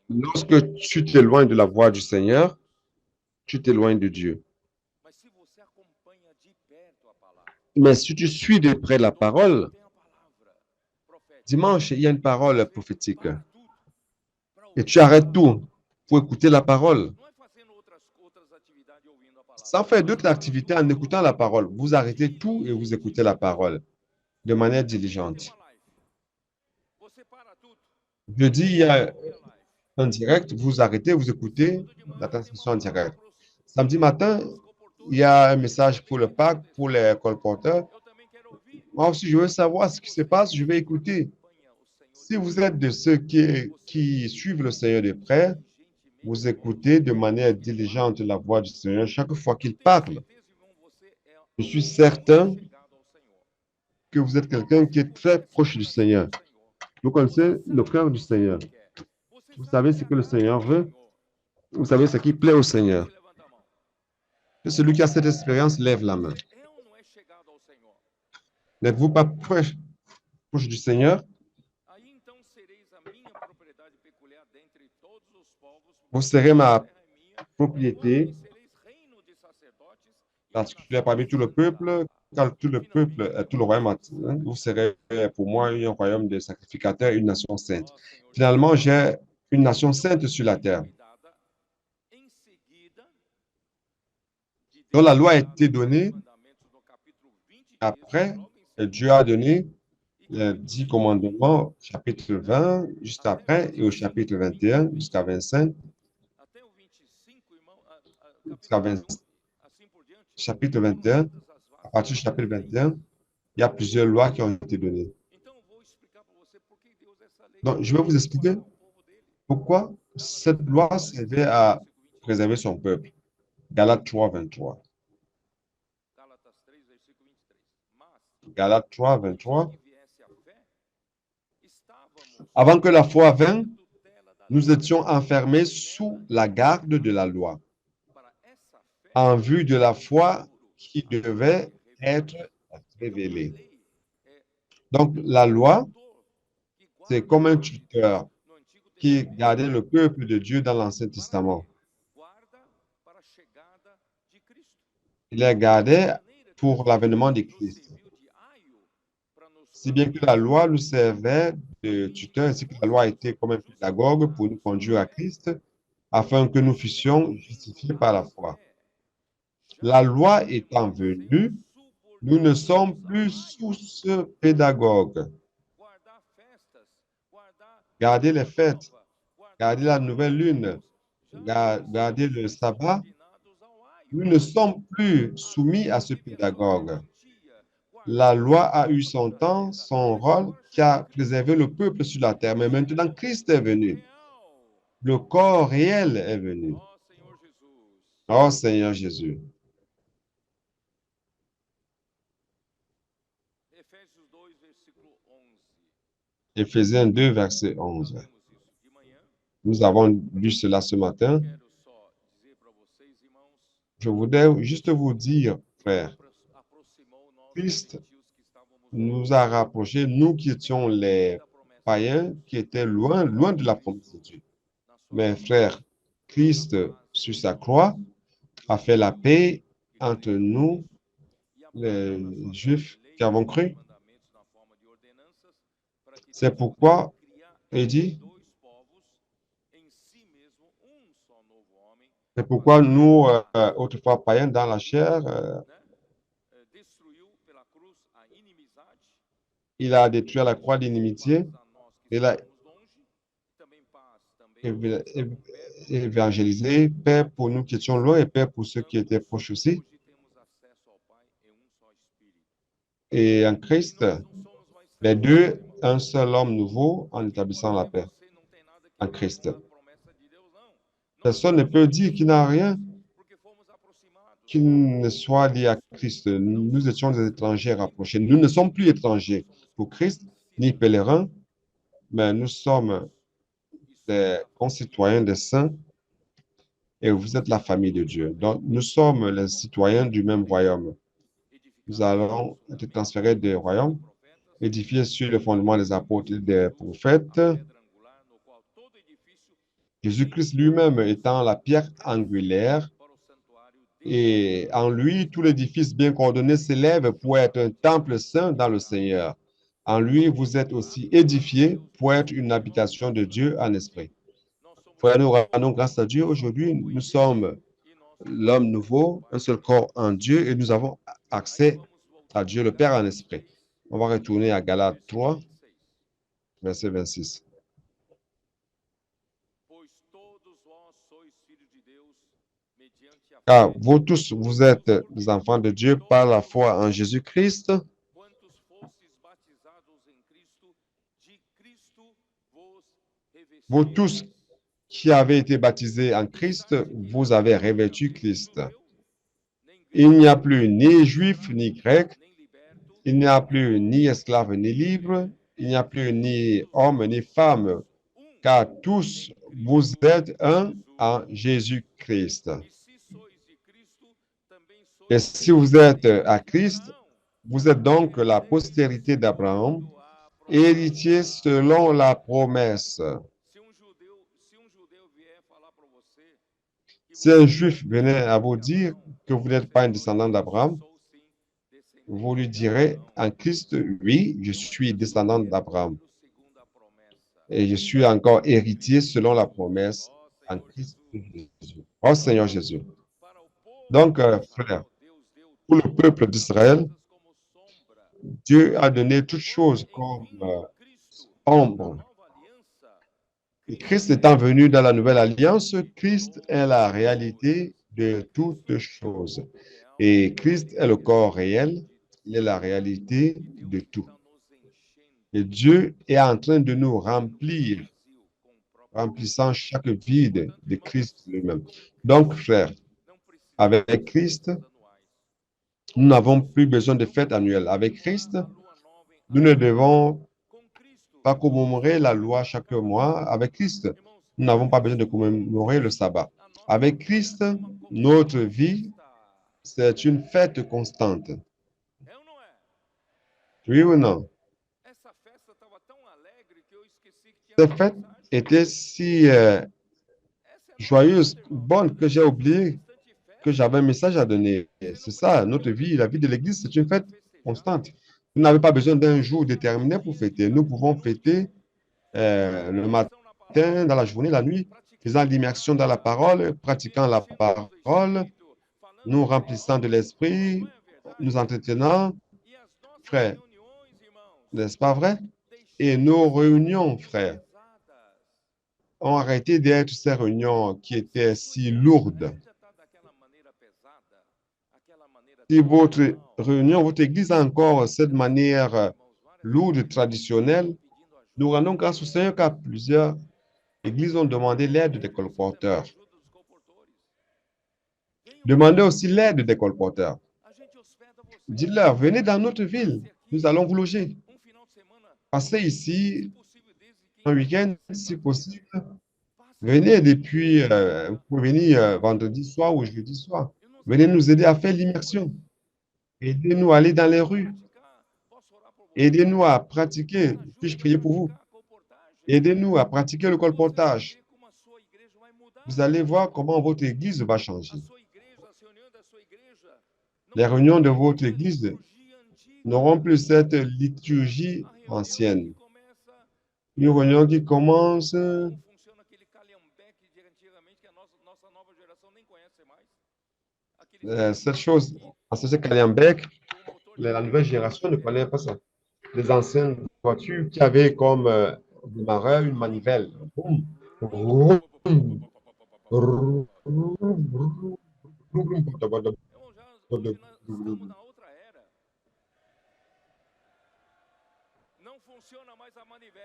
Lorsque tu t'éloignes de la voix du Seigneur, tu t'éloignes de Dieu. Mais si tu suis de près la parole, dimanche, il y a une parole prophétique. Et tu arrêtes tout pour écouter la parole. Sans faire d'autres activités en écoutant la parole. Vous arrêtez tout et vous écoutez la parole de manière diligente. Jeudi, il y a un direct, vous arrêtez, vous écoutez la transmission en direct. Samedi matin, il y a un message pour le PAC, pour les colporteurs. Moi aussi, je veux savoir ce qui se passe, je vais écouter. Si vous êtes de ceux qui suivent le Seigneur de près, vous écoutez de manière diligente la voix du Seigneur chaque fois qu'il parle. Je suis certain que vous êtes quelqu'un qui est très proche du Seigneur. Vous connaissez le cœur du Seigneur. Vous savez ce que le Seigneur veut. Vous savez ce qui plaît au Seigneur. Que celui qui a cette expérience lève la main. N'êtes-vous pas proche du Seigneur? Vous serez ma propriété particulière parmi tout le peuple, car tout le peuple, tout le royaume, vous serez pour moi un royaume de sacrificateurs, une nation sainte. Finalement, j'ai une nation sainte sur la terre. Donc la loi a été donnée après, Dieu a donné les 10 commandements, chapitre 20, juste après, et au chapitre 21, jusqu'à 25, jusqu'à 20, chapitre 21, à partir du chapitre 21, il y a plusieurs lois qui ont été données. Donc, je vais vous expliquer pourquoi cette loi servait à préserver son peuple. Galates 3, 23. Galates 3, 23. Avant que la foi vînt, nous étions enfermés sous la garde de la loi, en vue de la foi qui devait être révélée. Donc, la loi, c'est comme un tuteur qui gardait le peuple de Dieu dans l'Ancien Testament. Il les gardait pour l'avènement de Christ. Si bien que la loi nous servait de tuteur, ainsi que la loi était comme un pédagogue pour nous conduire à Christ, afin que nous fussions justifiés par la foi. La loi étant venue, nous ne sommes plus sous ce pédagogue. Gardez les fêtes, gardez la nouvelle lune, gardez le sabbat. Nous ne sommes plus soumis à ce pédagogue. La loi a eu son temps, son rôle, qui a préservé le peuple sur la terre. Mais maintenant, Christ est venu. Le corps réel est venu. Oh Seigneur Jésus. Éphésiens 2, verset 11. Nous avons lu cela ce matin. Je voudrais juste vous dire, frère, Christ nous a rapprochés, nous qui étions les païens, qui étaient loin, loin de la promesse de Dieu. Mais frère, Christ, sur sa croix, a fait la paix entre nous, les Juifs qui avons cru. C'est pourquoi il dit, c'est pourquoi nous, autrefois païens dans la chair, il a détruit à la croix l'inimitié, il a évangélisé, Père pour nous qui étions loin et Père pour ceux qui étaient proches aussi. Et en Christ, les deux, un seul homme nouveau en établissant la paix en Christ. Personne ne peut dire qu'il n'a rien qui ne soit lié à Christ. Nous étions des étrangers rapprochés. Nous ne sommes plus étrangers pour Christ, ni pèlerins, mais nous sommes des concitoyens des saints et vous êtes la famille de Dieu. Donc, nous sommes les citoyens du même royaume. Nous allons être transférés des royaumes, édifiés sur le fondement des apôtres et des prophètes. Jésus-Christ lui-même étant la pierre angulaire, et en lui, tout l'édifice bien coordonné s'élève pour être un temple saint dans le Seigneur. En lui, vous êtes aussi édifiés pour être une habitation de Dieu en esprit. Frère, nous rendons grâce à Dieu. Aujourd'hui, nous sommes l'homme nouveau, un seul corps en Dieu, et nous avons accès à Dieu le Père en esprit. On va retourner à Galates 3, verset 26. Car vous tous, vous êtes des enfants de Dieu par la foi en Jésus-Christ. Vous tous qui avez été baptisés en Christ, vous avez revêtu Christ. Il n'y a plus ni juif ni grec, il n'y a plus ni esclave ni libre, il n'y a plus ni homme ni femme, car tous vous êtes un en Jésus-Christ. Et si vous êtes à Christ, vous êtes donc la postérité d'Abraham, héritier selon la promesse. Si un juif venait à vous dire que vous n'êtes pas un descendant d'Abraham, vous lui direz en Christ, oui, je suis descendant d'Abraham. Et je suis encore héritier selon la promesse en Christ Jésus. Oh Seigneur Jésus. Donc, frère, pour le peuple d'Israël, Dieu a donné toutes choses comme ombre. Et Christ étant venu dans la nouvelle alliance, Christ est la réalité de toutes choses. Et Christ est le corps réel, il est la réalité de tout. Et Dieu est en train de nous remplir, remplissant chaque vide de Christ lui-même. Donc, frère, avec Christ, nous n'avons plus besoin de fêtes annuelles. Avec Christ, nous ne devons pas commémorer la loi chaque mois. Avec Christ, nous n'avons pas besoin de commémorer le sabbat. Avec Christ, notre vie, c'est une fête constante. Oui ou non? Cette fête était si joyeuse, bonne, que j'ai oublié que j'avais un message à donner. C'est ça, notre vie, la vie de l'Église, c'est une fête constante. Vous n'avez pas besoin d'un jour déterminé pour fêter. Nous pouvons fêter le matin, dans la journée, la nuit, faisant l'immersion dans la parole, pratiquant la parole, nous remplissant de l'esprit, nous entretenant, frère, n'est-ce pas vrai? Et nos réunions, frère, ont arrêté d'être ces réunions qui étaient si lourdes. Si votre réunion, votre église a encore cette manière lourde, traditionnelle, nous rendons grâce au Seigneur car plusieurs églises ont demandé l'aide des colporteurs. Demandez aussi l'aide des colporteurs. Dites-leur, venez dans notre ville, nous allons vous loger. Passez ici un week-end, si possible. Venez depuis, vous pouvez venir vendredi soir ou jeudi soir. Venez nous aider à faire l'immersion. Aidez-nous à aller dans les rues. Aidez-nous à pratiquer. Puis-je prier pour vous? Aidez-nous à pratiquer le colportage. Vous allez voir comment votre église va changer. Les réunions de votre église n'auront plus cette liturgie ancienne. Une réunion qui commence cette chose, en ce Calhambeck, la nouvelle génération ne connaît pas ça. Les anciennes voitures qui avaient comme démarreur une manivelle. Boum, vroom, vroom, vroom, vroom.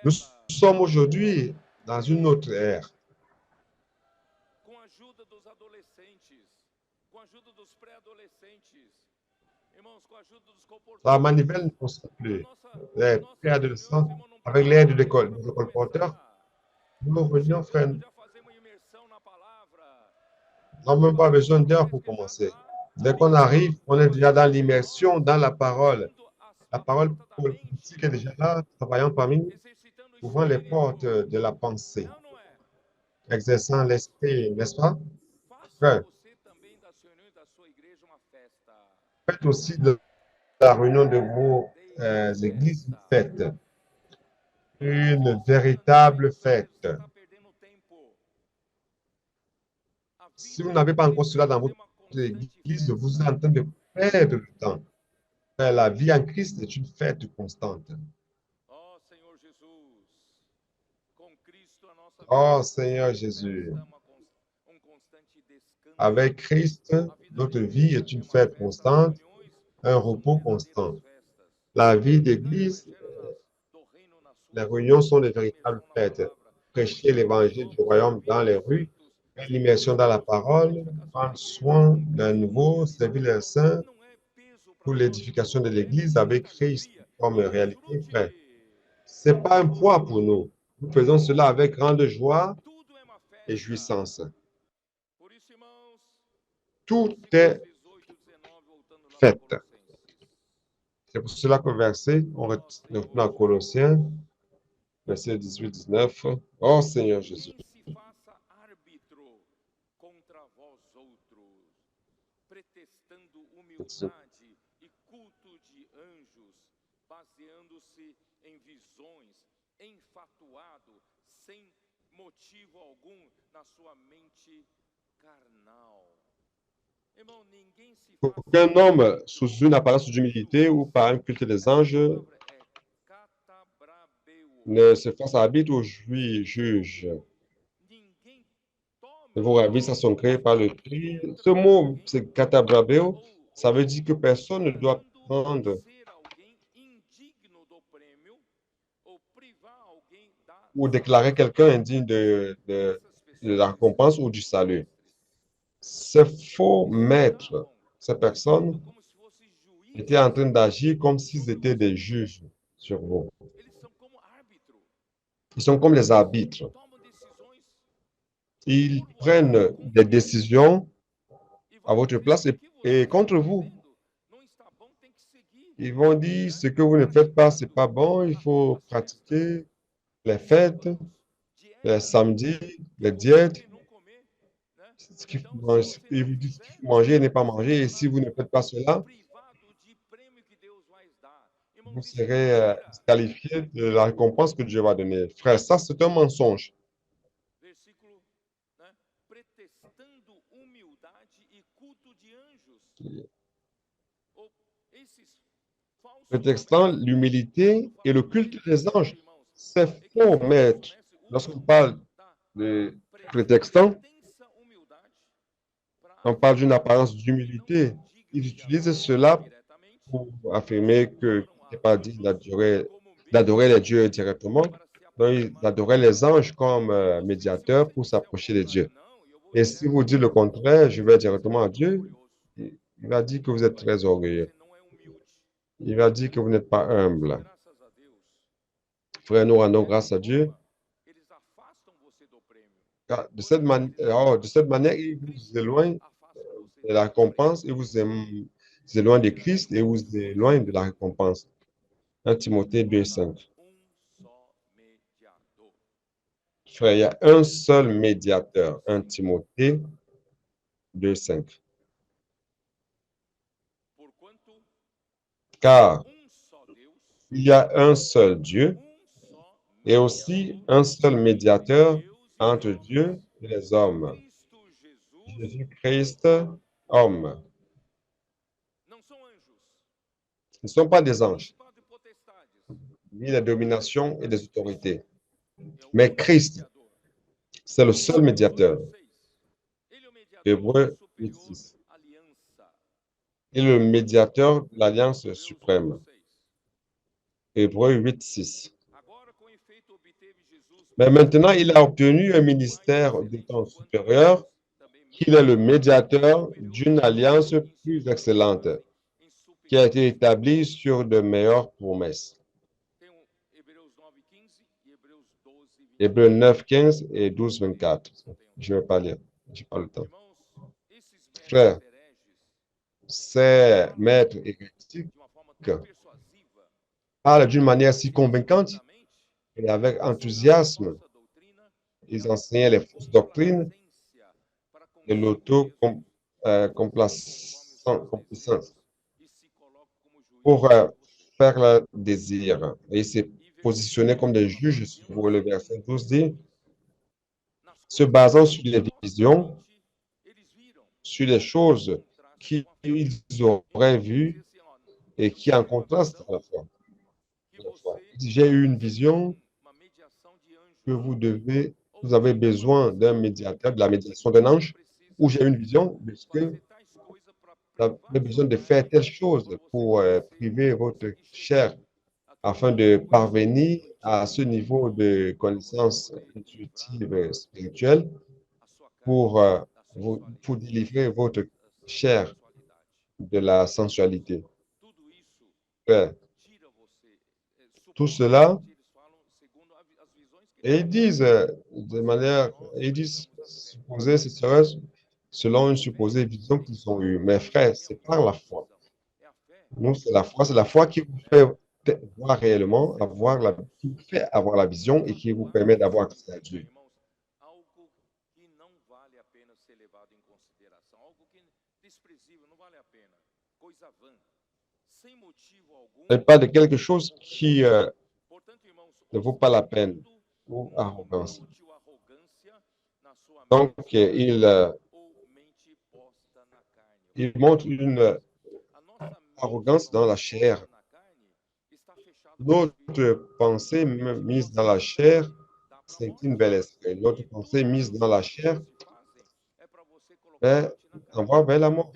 Nous sommes aujourd'hui dans une autre ère. La manivelle ne fonctionne plus. Les préadolescents, avec l'aide des colporteurs, nous revenons, frère. Nous n'avons même pas besoin d'heures pour commencer. Dès qu'on arrive, on est déjà dans l'immersion, dans la parole. La parole politique est déjà là, travaillant parmi nous, ouvrant les portes de la pensée, exerçant l'esprit, n'est-ce pas? Frère, faites aussi de la réunion de vos églises une fête, une véritable fête. Si vous n'avez pas encore cela dans votre église, vous êtes en train de perdre le temps. La vie en Christ est une fête constante. Oh Seigneur Jésus, Avec Christ, notre vie est une fête constante, un repos constant. La vie d'Église, les réunions sont de véritables fêtes. Prêcher l'évangile du royaume dans les rues, l'immersion dans la parole, prendre soin d'un nouveau, servir les saints pour l'édification de l'Église avec Christ comme réalité, frère. Ce n'est pas un poids pour nous. Nous faisons cela avec grande joie et jouissance. Tout est fait. C'est pour cela que verset, on retourne à Colossiens, verset 18-19. Oh Seigneur Jésus. Aucun homme sous une apparence d'humilité ou par un culte des anges ne se fasse arbitre ou juge. Vos avis sont créés par le prix. Ce mot, c'est katabrabeo, ça veut dire que personne ne doit prendre ou déclarer quelqu'un indigne de la récompense ou du salut. Ces faux maîtres, ces personnes étaient en train d'agir comme s'ils étaient des juges sur vous. Ils sont comme les arbitres. Ils prennent des décisions à votre place et contre vous. Ils vont dire ce que vous ne faites pas, c'est pas bon, il faut pratiquer les fêtes, les samedis, les diètes. Ce qu'il faut manger, ils vous disent ce qu'il faut manger et ne pas manger. Et si vous ne faites pas cela, vous serez disqualifié de la récompense que Dieu va donner. Frère, ça, c'est un mensonge. Prétextant l'humilité et le culte des anges. C'est faux, maître. Lorsqu'on parle de prétextant, on parle d'une apparence d'humilité. Ils utilisent cela pour affirmer que n'est pas dit d'adorer les dieux directement. Donc, ils adoraient les anges comme médiateurs pour s'approcher des dieux. Et si vous dites le contraire, je vais directement à Dieu, il va dire que vous êtes très orgueilleux. Il va dire que vous n'êtes pas humble. Frère, nous rendons grâce à Dieu. Car de cette manière, il vous éloigne de la récompense, il vous éloigne de Christ et vous éloigne de la récompense. 1 Timothée 2,5. Frère, il y a un seul médiateur, 1 Timothée 2,5. Car il y a un seul Dieu et aussi un seul médiateur entre Dieu et les hommes. Jésus-Christ, homme. Ce ne sont pas des anges, ni des dominations et des autorités. Mais Christ, c'est le seul médiateur. Hébreux 8.6. Et le médiateur de l'Alliance suprême. Hébreux 8.6. Mais maintenant, il a obtenu un ministère d'autant supérieur qu'il est le médiateur d'une alliance plus excellente, qui a été établie sur de meilleures promesses. Hébreux 9.15 et 12.24. Je ne vais pas lire, je n'ai pas le temps. Frère, ces maîtres hérétiques parlent d'une manière si convaincante et avec enthousiasme. Ils enseignaient les fausses doctrines de l'autocomplaisance pour faire leur désir. Et se positionner comme des juges sur le verset 12 dit, se basant sur les visions, sur les choses qu'ils auraient vues et qui en contraste à la fois. J'ai eu une vision que vous avez besoin d'un médiateur, de la médiation d'un ange. où j'ai une vision de ce que vous avez besoin de faire telle chose pour priver votre chair afin de parvenir à ce niveau de connaissance intuitive spirituelle pour, pour délivrer votre chair de la sensualité. Ouais. Tout cela, et ils disent de manière, ils disent supposer, ce serait selon une supposée vision qu'ils ont eue. Mais frère, c'est par la foi. Nous, c'est la foi qui vous fait voir réellement, qui vous fait avoir la vision et qui vous permet d'avoir accès à Dieu. Ce n'est pas de quelque chose qui ne vaut pas la peine ou arrogance. Donc, il montre une arrogance dans la chair. Notre pensée mise dans la chair, c'est une belle esprit. Notre pensée mise dans la chair envoie vers la mort.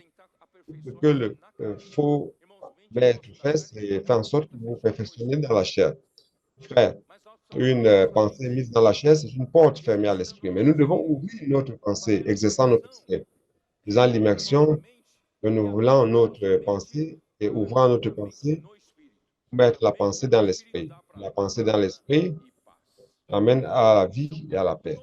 Ce que le faux être fait, c'est faire en sorte que vous perfectionnez dans la chair. Frère, une pensée mise dans la chair, c'est une porte fermée à l'esprit. Mais nous devons ouvrir notre pensée, exerçant notre esprit, faisant l'immersion, renouvelant notre pensée et ouvrant notre pensée pour mettre la pensée dans l'esprit. La pensée dans l'esprit amène à la vie et à la paix.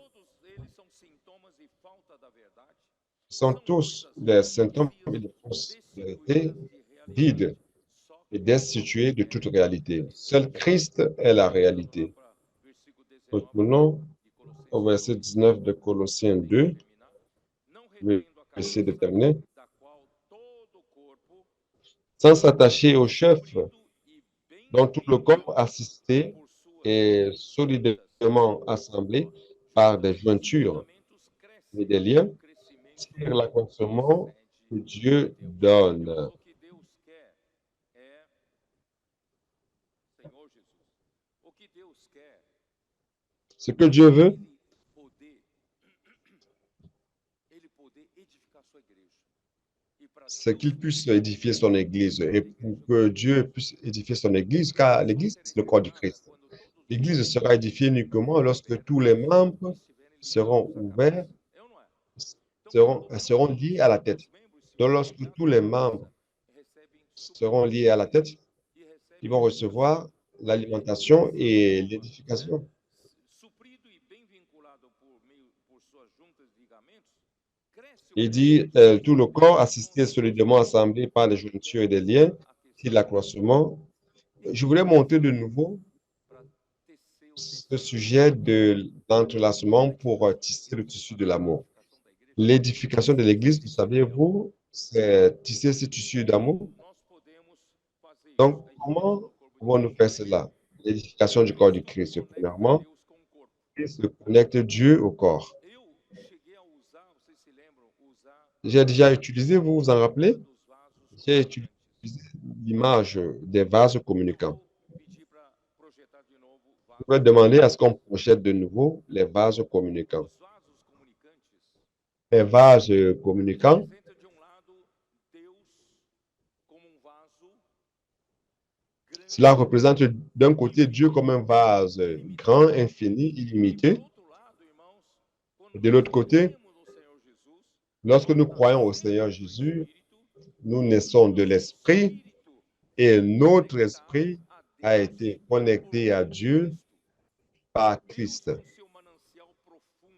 Ce sont tous des symptômes et des fausses vérités vides et destitués de toute réalité. Seul Christ est la réalité. Retournons au verset 19 de Colossiens 2. Je vais essayer de terminer. Sans s'attacher au chef, dont tout le corps assisté et solidement assemblé par des jointures et des liens, tire l'accroissement que Dieu donne. Ce que Dieu veut, c'est qu'il puisse édifier son Église. Et pour que Dieu puisse édifier son Église, car l'Église, c'est le corps du Christ. L'Église sera édifiée uniquement lorsque tous les membres seront ouverts, seront liés à la tête. Donc, lorsque tous les membres seront liés à la tête, ils vont recevoir l'alimentation et l'édification. Il dit, tout le corps assisté solidement assemblé par les jointures et des liens, c'est l'accroissement. Je voulais montrer de nouveau ce sujet de l'entrelacement pour tisser le tissu de l'amour. L'édification de l'Église, vous savez-vous, c'est tisser ce tissu d'amour. Donc, comment pouvons-nous faire cela? L'édification du corps du Christ, premièrement, Christ connecte Dieu au corps. J'ai déjà utilisé, vous vous en rappelez? J'ai utilisé l'image des vases communicants. Je vais demander à ce qu'on projette de nouveau les vases communicants. Les vases communicants cela représente d'un côté Dieu comme un vase grand, infini, illimité. De l'autre côté, lorsque nous croyons au Seigneur Jésus, nous naissons de l'Esprit et notre esprit a été connecté à Dieu par Christ.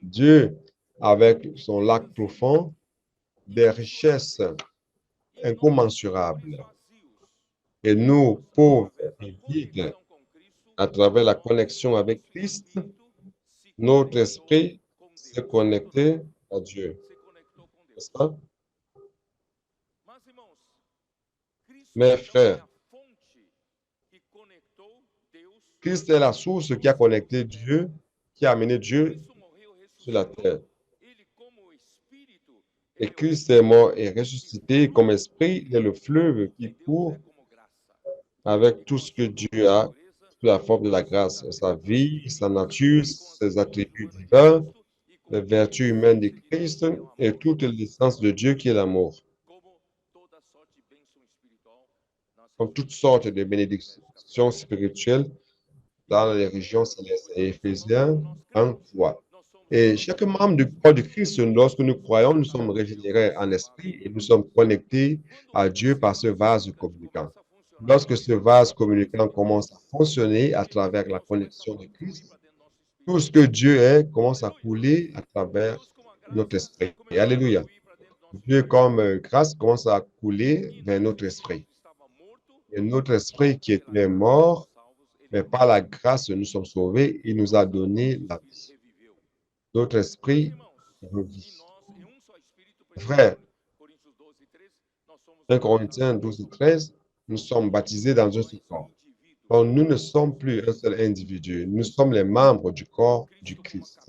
Dieu, avec son lac profond, des richesses incommensurables. Et nous, pauvres et vides, à travers la connexion avec Christ, notre esprit s'est connecté à Dieu. N'est-ce pas? Mes frères, Christ est la source qui a connecté Dieu, qui a amené Dieu sur la terre. Et Christ est mort et ressuscité comme esprit, il est le fleuve qui court avec tout ce que Dieu a sous la forme de la grâce, sa vie, sa nature, ses attributs divins les vertus humaines de Christ et toute l'essence de Dieu qui est l'amour. Comme toutes sortes de bénédictions spirituelles dans les régions célestes. Et Éphésiens 1:3. Et chaque membre du corps de Christ, lorsque nous croyons, nous sommes régénérés en esprit et nous sommes connectés à Dieu par ce vase communicant. Lorsque ce vase communicant commence à fonctionner à travers la connexion de Christ, tout ce que Dieu est commence à couler à travers notre esprit. Alléluia. Dieu comme grâce commence à couler vers notre esprit. Et notre esprit qui était mort, mais par la grâce, nous sommes sauvés. Il nous a donné la vie. Notre esprit revit. Frère, 1 Corinthiens 12:13, nous sommes baptisés dans un seul corps. Donc, nous ne sommes plus un seul individu. Nous sommes les membres du corps du Christ.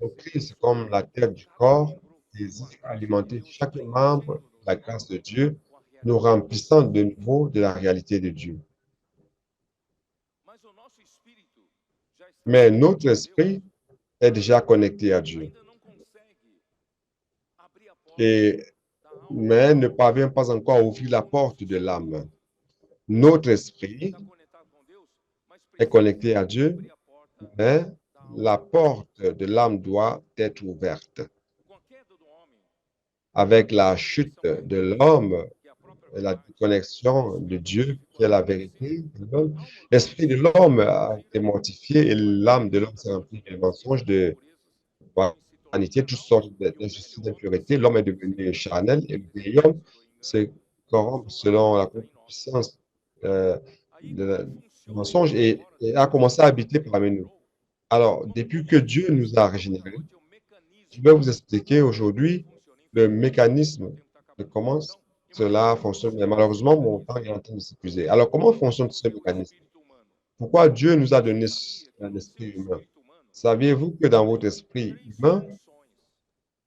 Le Christ, comme la tête du corps, désire alimenter chaque membre de la grâce de Dieu, nous remplissant de nouveau de la réalité de Dieu. Mais notre esprit est déjà connecté à Dieu. Mais ne parvient pas encore à ouvrir la porte de l'âme. Notre esprit est connecté à Dieu, mais la porte de l'âme doit être ouverte. Avec la chute de l'homme et la déconnexion de Dieu, qui est la vérité, l'esprit de l'homme a été mortifié et l'âme de l'homme s'est remplie de mensonges, de vanité, toutes sortes d'injustices, d'impureté. L'homme est devenu charnel et le vieil homme se corrompt selon la puissance du mensonge et a commencé à habiter parmi nous. Alors, depuis que Dieu nous a régénérés, je vais vous expliquer aujourd'hui le mécanisme de comment cela fonctionne. Mais malheureusement, mon temps est en train de s'épuiser. Alors, comment fonctionne ce mécanisme? Pourquoi Dieu nous a donné un esprit humain? Saviez-vous que dans votre esprit humain,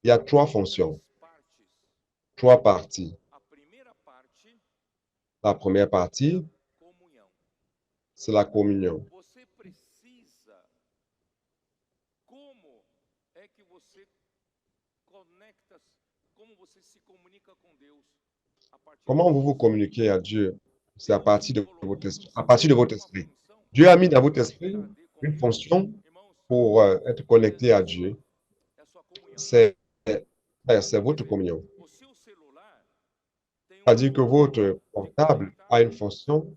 il y a trois fonctions, trois parties. La première partie, c'est la communion. Comment vous vous communiquez à Dieu? C'est à partir de votre esprit. À partir de votre esprit. Dieu a mis dans votre esprit une fonction pour être connecté à Dieu. C'est votre communion. C'est-à-dire que votre portable a une fonction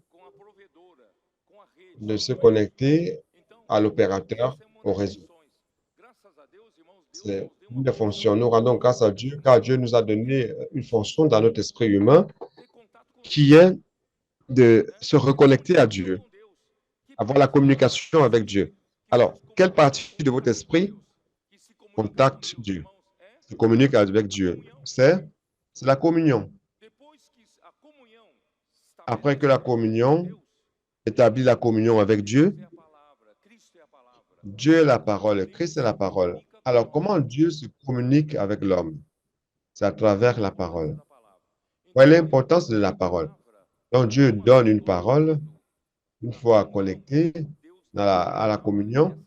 de se connecter à l'opérateur, au réseau. C'est une des fonctions. Nous rendons grâce à Dieu car Dieu nous a donné une fonction dans notre esprit humain qui est de se reconnecter à Dieu, avoir la communication avec Dieu. Alors, quelle partie de votre esprit contacte Dieu, se communique avec Dieu? C'est la communion. Après que la communion établit la communion avec Dieu, Dieu est la parole, Christ est la parole. Alors, comment Dieu se communique avec l'homme? C'est à travers la parole. Quelle est l'importance de la parole? Donc, Dieu donne une parole, une fois connecté à la communion,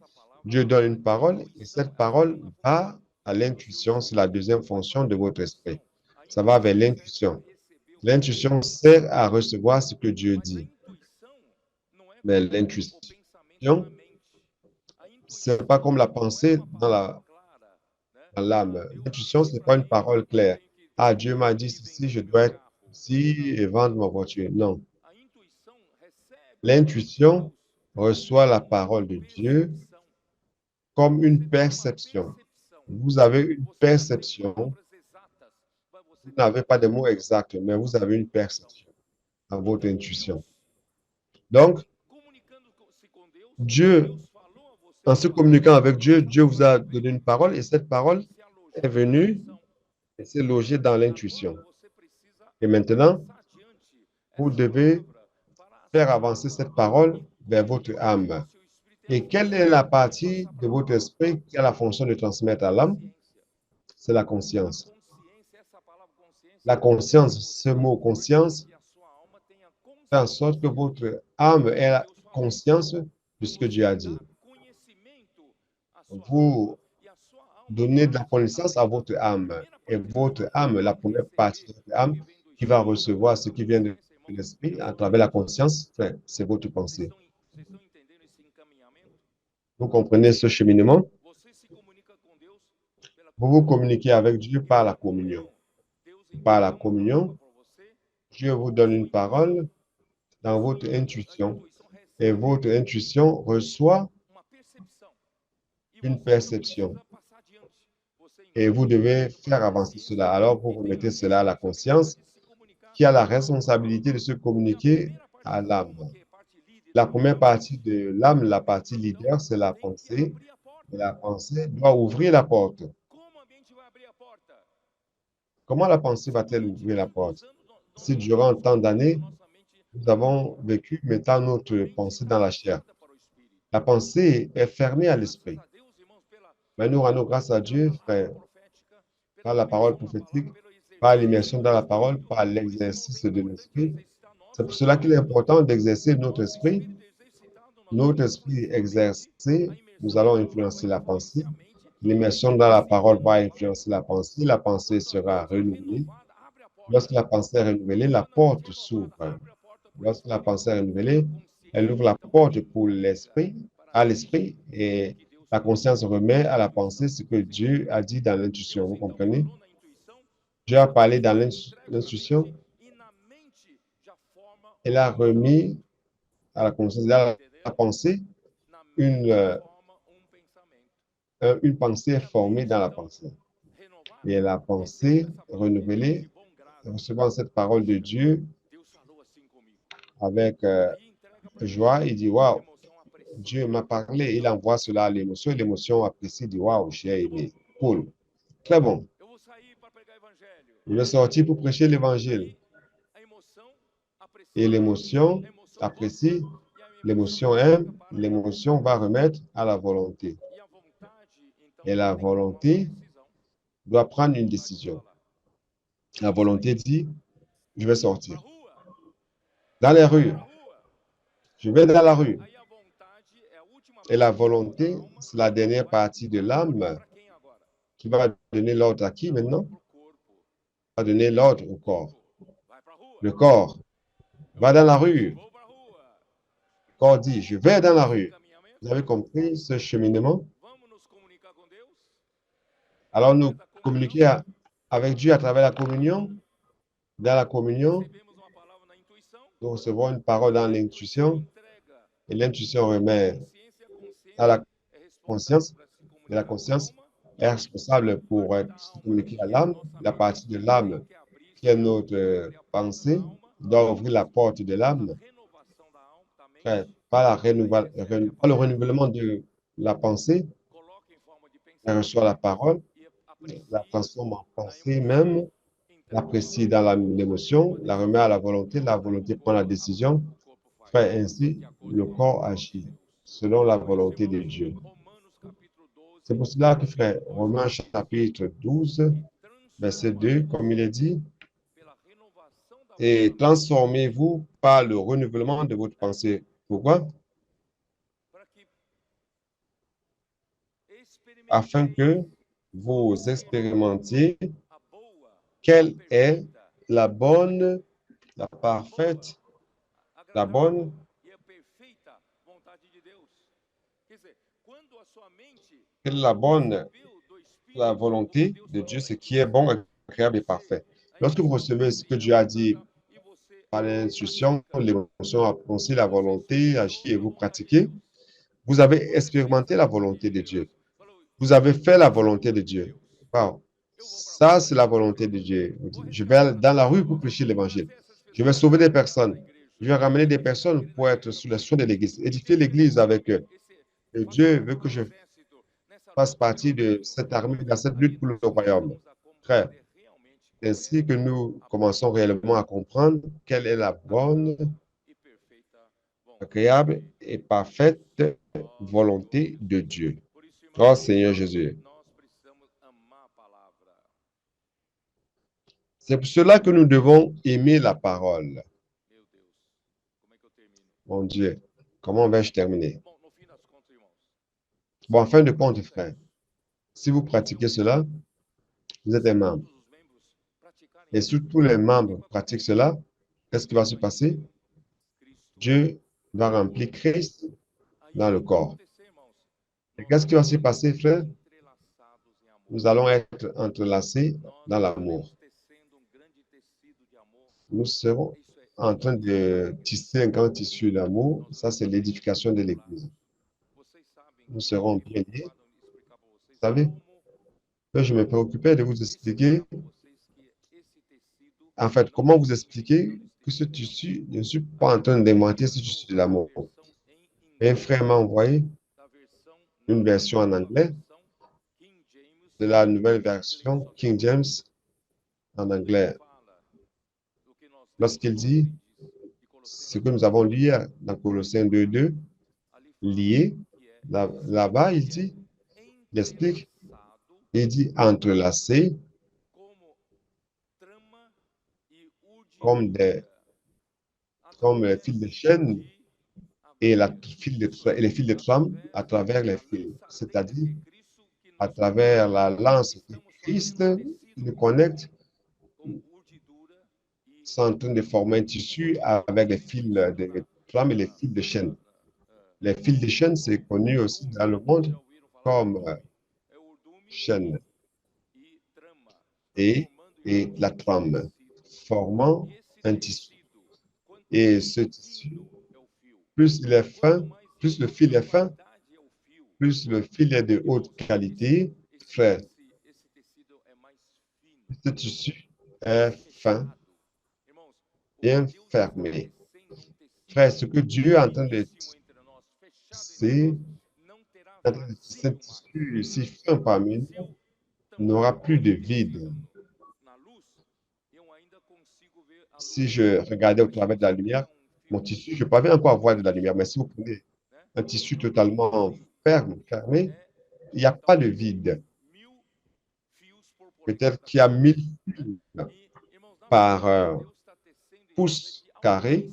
Dieu donne une parole et cette parole va à l'intuition. C'est la deuxième fonction de votre esprit. Ça va vers l'intuition. L'intuition sert à recevoir ce que Dieu dit. Mais l'intuition, c'est pas comme la pensée dans l'âme. L'intuition, ce n'est pas une parole claire. Ah, Dieu m'a dit ceci, je dois être ici et vendre ma voiture. Non. L'intuition reçoit la parole de Dieu comme une perception. Vous avez une perception. Vous n'avez pas de mots exacts, mais vous avez une perception à votre intuition. Donc, Dieu, en se communiquant avec Dieu, Dieu vous a donné une parole et cette parole est venue et s'est logée dans l'intuition. Et maintenant, vous devez faire avancer cette parole vers votre âme. Et quelle est la partie de votre esprit qui a la fonction de transmettre à l'âme? C'est la conscience. La conscience, ce mot conscience, fait en sorte que votre âme ait la conscience de ce que Dieu a dit. Vous donner de la connaissance à votre âme. Et votre âme, la première partie de votre âme, qui va recevoir ce qui vient de l'esprit à travers la conscience, enfin, c'est votre pensée. Vous comprenez ce cheminement? Vous vous communiquez avec Dieu par la communion. Par la communion, Dieu vous donne une parole dans votre intuition et votre intuition reçoit une perception et vous devez faire avancer cela. Alors, vous remettez cela à la conscience qui a la responsabilité de se communiquer à l'âme. La première partie de l'âme, la partie leader, c'est la pensée. Et la pensée doit ouvrir la porte. Comment la pensée va-t-elle ouvrir la porte? Si durant tant d'années, nous avons vécu mettant notre pensée dans la chair. La pensée est fermée à l'esprit. Mais nous rendons grâce à Dieu, frère, par la parole prophétique, par l'immersion dans la parole, par l'exercice de l'esprit. C'est pour cela qu'il est important d'exercer notre esprit. Notre esprit exercé, nous allons influencer la pensée. L'immersion dans la parole va influencer la pensée. La pensée sera renouvelée. Lorsque la pensée est renouvelée, la porte s'ouvre. Lorsque la pensée est renouvelée, elle ouvre la porte pour l'esprit, à l'esprit, et la conscience remet à la pensée ce que Dieu a dit dans l'intuition. Vous comprenez? Dieu a parlé dans l'intuition. Elle a remis à la conscience, à la pensée, une, une pensée est formée dans la pensée. Et la pensée renouvelée, recevant cette parole de Dieu avec joie, il dit, waouh, Dieu m'a parlé, il envoie cela à l'émotion, et l'émotion apprécie, dit, waouh, j'ai aimé. Cool. Très bon. Il est sorti pour prêcher l'évangile. Et l'émotion apprécie, l'émotion aime, l'émotion va remettre à la volonté. Et la volonté doit prendre une décision. La volonté dit, je vais sortir. Dans les rues, je vais dans la rue. Et la volonté, c'est la dernière partie de l'âme qui va donner l'ordre à qui maintenant? Va donner l'ordre au corps. Le corps va dans la rue. Le corps dit, je vais dans la rue. Vous avez compris ce cheminement? Alors nous communiquer avec Dieu à travers la communion. Dans la communion, nous recevons une parole dans l'intuition et l'intuition remet à la conscience. Et la conscience est responsable pour se communiquer à l'âme. La partie de l'âme qui est notre pensée doit ouvrir la porte de l'âme par le renouvellement de la pensée. Elle reçoit la parole, la transforme en pensée même, l'apprécie dans l'émotion, la remet à la volonté prend la décision. Fait ainsi, le corps agit selon la volonté de Dieu. C'est pour cela que, frère, Romains chapitre 12, verset 2, comme il est dit, et transformez-vous par le renouvellement de votre pensée. Pourquoi? Afin que vous expérimentiez quelle est la bonne, la parfaite, la bonne, quelle est la bonne, la volonté de Dieu, ce qui est bon, agréable et parfait. Lorsque vous recevez ce que Dieu a dit par l'intuition, l'émotion, la pensée, la volonté, agir et vous pratiquez, vous avez expérimenté la volonté de Dieu. Vous avez fait la volonté de Dieu. Wow. Ça, c'est la volonté de Dieu. Je vais dans la rue pour prêcher l'évangile. Je vais sauver des personnes. Je vais ramener des personnes pour être sous le soin de l'Église, édifier l'Église avec eux. Et Dieu veut que je fasse partie de cette armée, dans cette lutte pour le royaume. Frère, ainsi que nous commençons réellement à comprendre quelle est la bonne, agréable et parfaite volonté de Dieu. Oh Seigneur Jésus. C'est pour cela que nous devons aimer la parole. Mon Dieu, comment vais-je terminer? Bon, en fin de compte, frère, Si vous pratiquez cela, vous êtes un membre. Et si tous les membres pratiquent cela, qu'est-ce qui va se passer? Dieu va remplir Christ dans le corps. Et qu'est-ce qui va se passer, frère? Nous allons être entrelacés dans l'amour. Nous serons en train de tisser un grand tissu d'amour. Ça, c'est l'édification de l'Église. Nous serons bien liés. Vous savez, je me préoccupais de vous expliquer, en fait, comment vous expliquer que ce tissu, je ne suis pas en train de démonter ce tissu de l'amour. Un frère m'a envoyé une version en anglais de la nouvelle version King James en anglais. Lorsqu'il dit ce que nous avons lu hier dans Colossiens 2:2, lié, là-bas, il explique, il dit entrelacé comme les fils de chaîne et les fils de trame à travers les fils, c'est-à-dire à travers la lance de Christ qui nous connecte, c'est en train de former un tissu avec les fils de trame et les fils de chaîne. Les fils de chaîne, c'est connu aussi dans le monde comme chaîne et, la trame, formant un tissu. Et ce tissu, plus il est fin, plus le fil est fin, plus le fil est de haute qualité, frère, ce tissu est fin, bien fermé. Frère, ce que Dieu est en train de tisser, un tissu si fin parmi nous, n'aura plus de vide. Si je regardais au travers de la lumière, mon tissu, je ne peux encore voir de la lumière, mais si vous prenez un tissu totalement fermé, il n'y a pas de vide. Peut-être qu'il y a 1000 fils par pouce carré.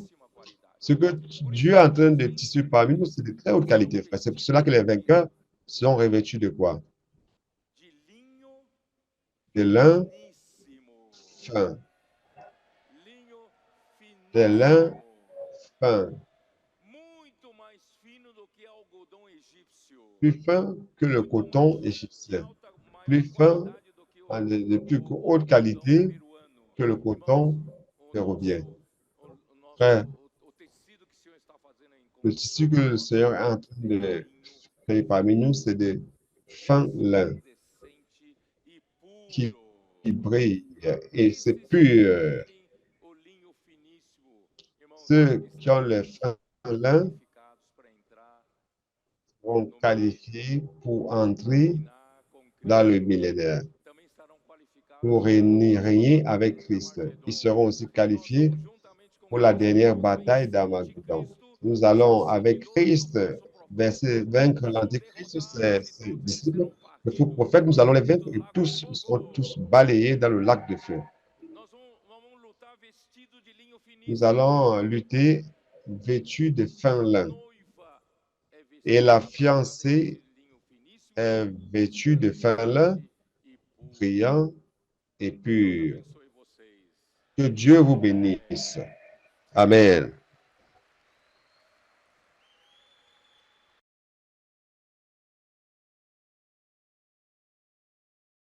Ce que Dieu est en train de tisser parmi nous, c'est de très haute qualité, frère. C'est pour cela que les vainqueurs sont revêtus de quoi? De lin fin. De lin fin. Plus fin que le coton égyptien. Plus fin, de plus haute qualité que le coton péruvien. Frère, le tissu que le Seigneur est en train de créer parmi nous, c'est des fins lin qui brillent et c'est pur. Ceux qui ont les fins lin seront qualifiés pour entrer dans le millénaire, pour régner avec Christ. Ils seront aussi qualifiés pour la dernière bataille d'Armageddon. Nous allons avec Christ vaincre l'Antéchrist, ses disciples, le faux prophète, nous allons les vaincre et tous seront tous balayés dans le lac de feu. Nous allons lutter vêtus de fin lin. Et la fiancée est vêtue de fin lin, brillant et pur. Que Dieu vous bénisse. Amen.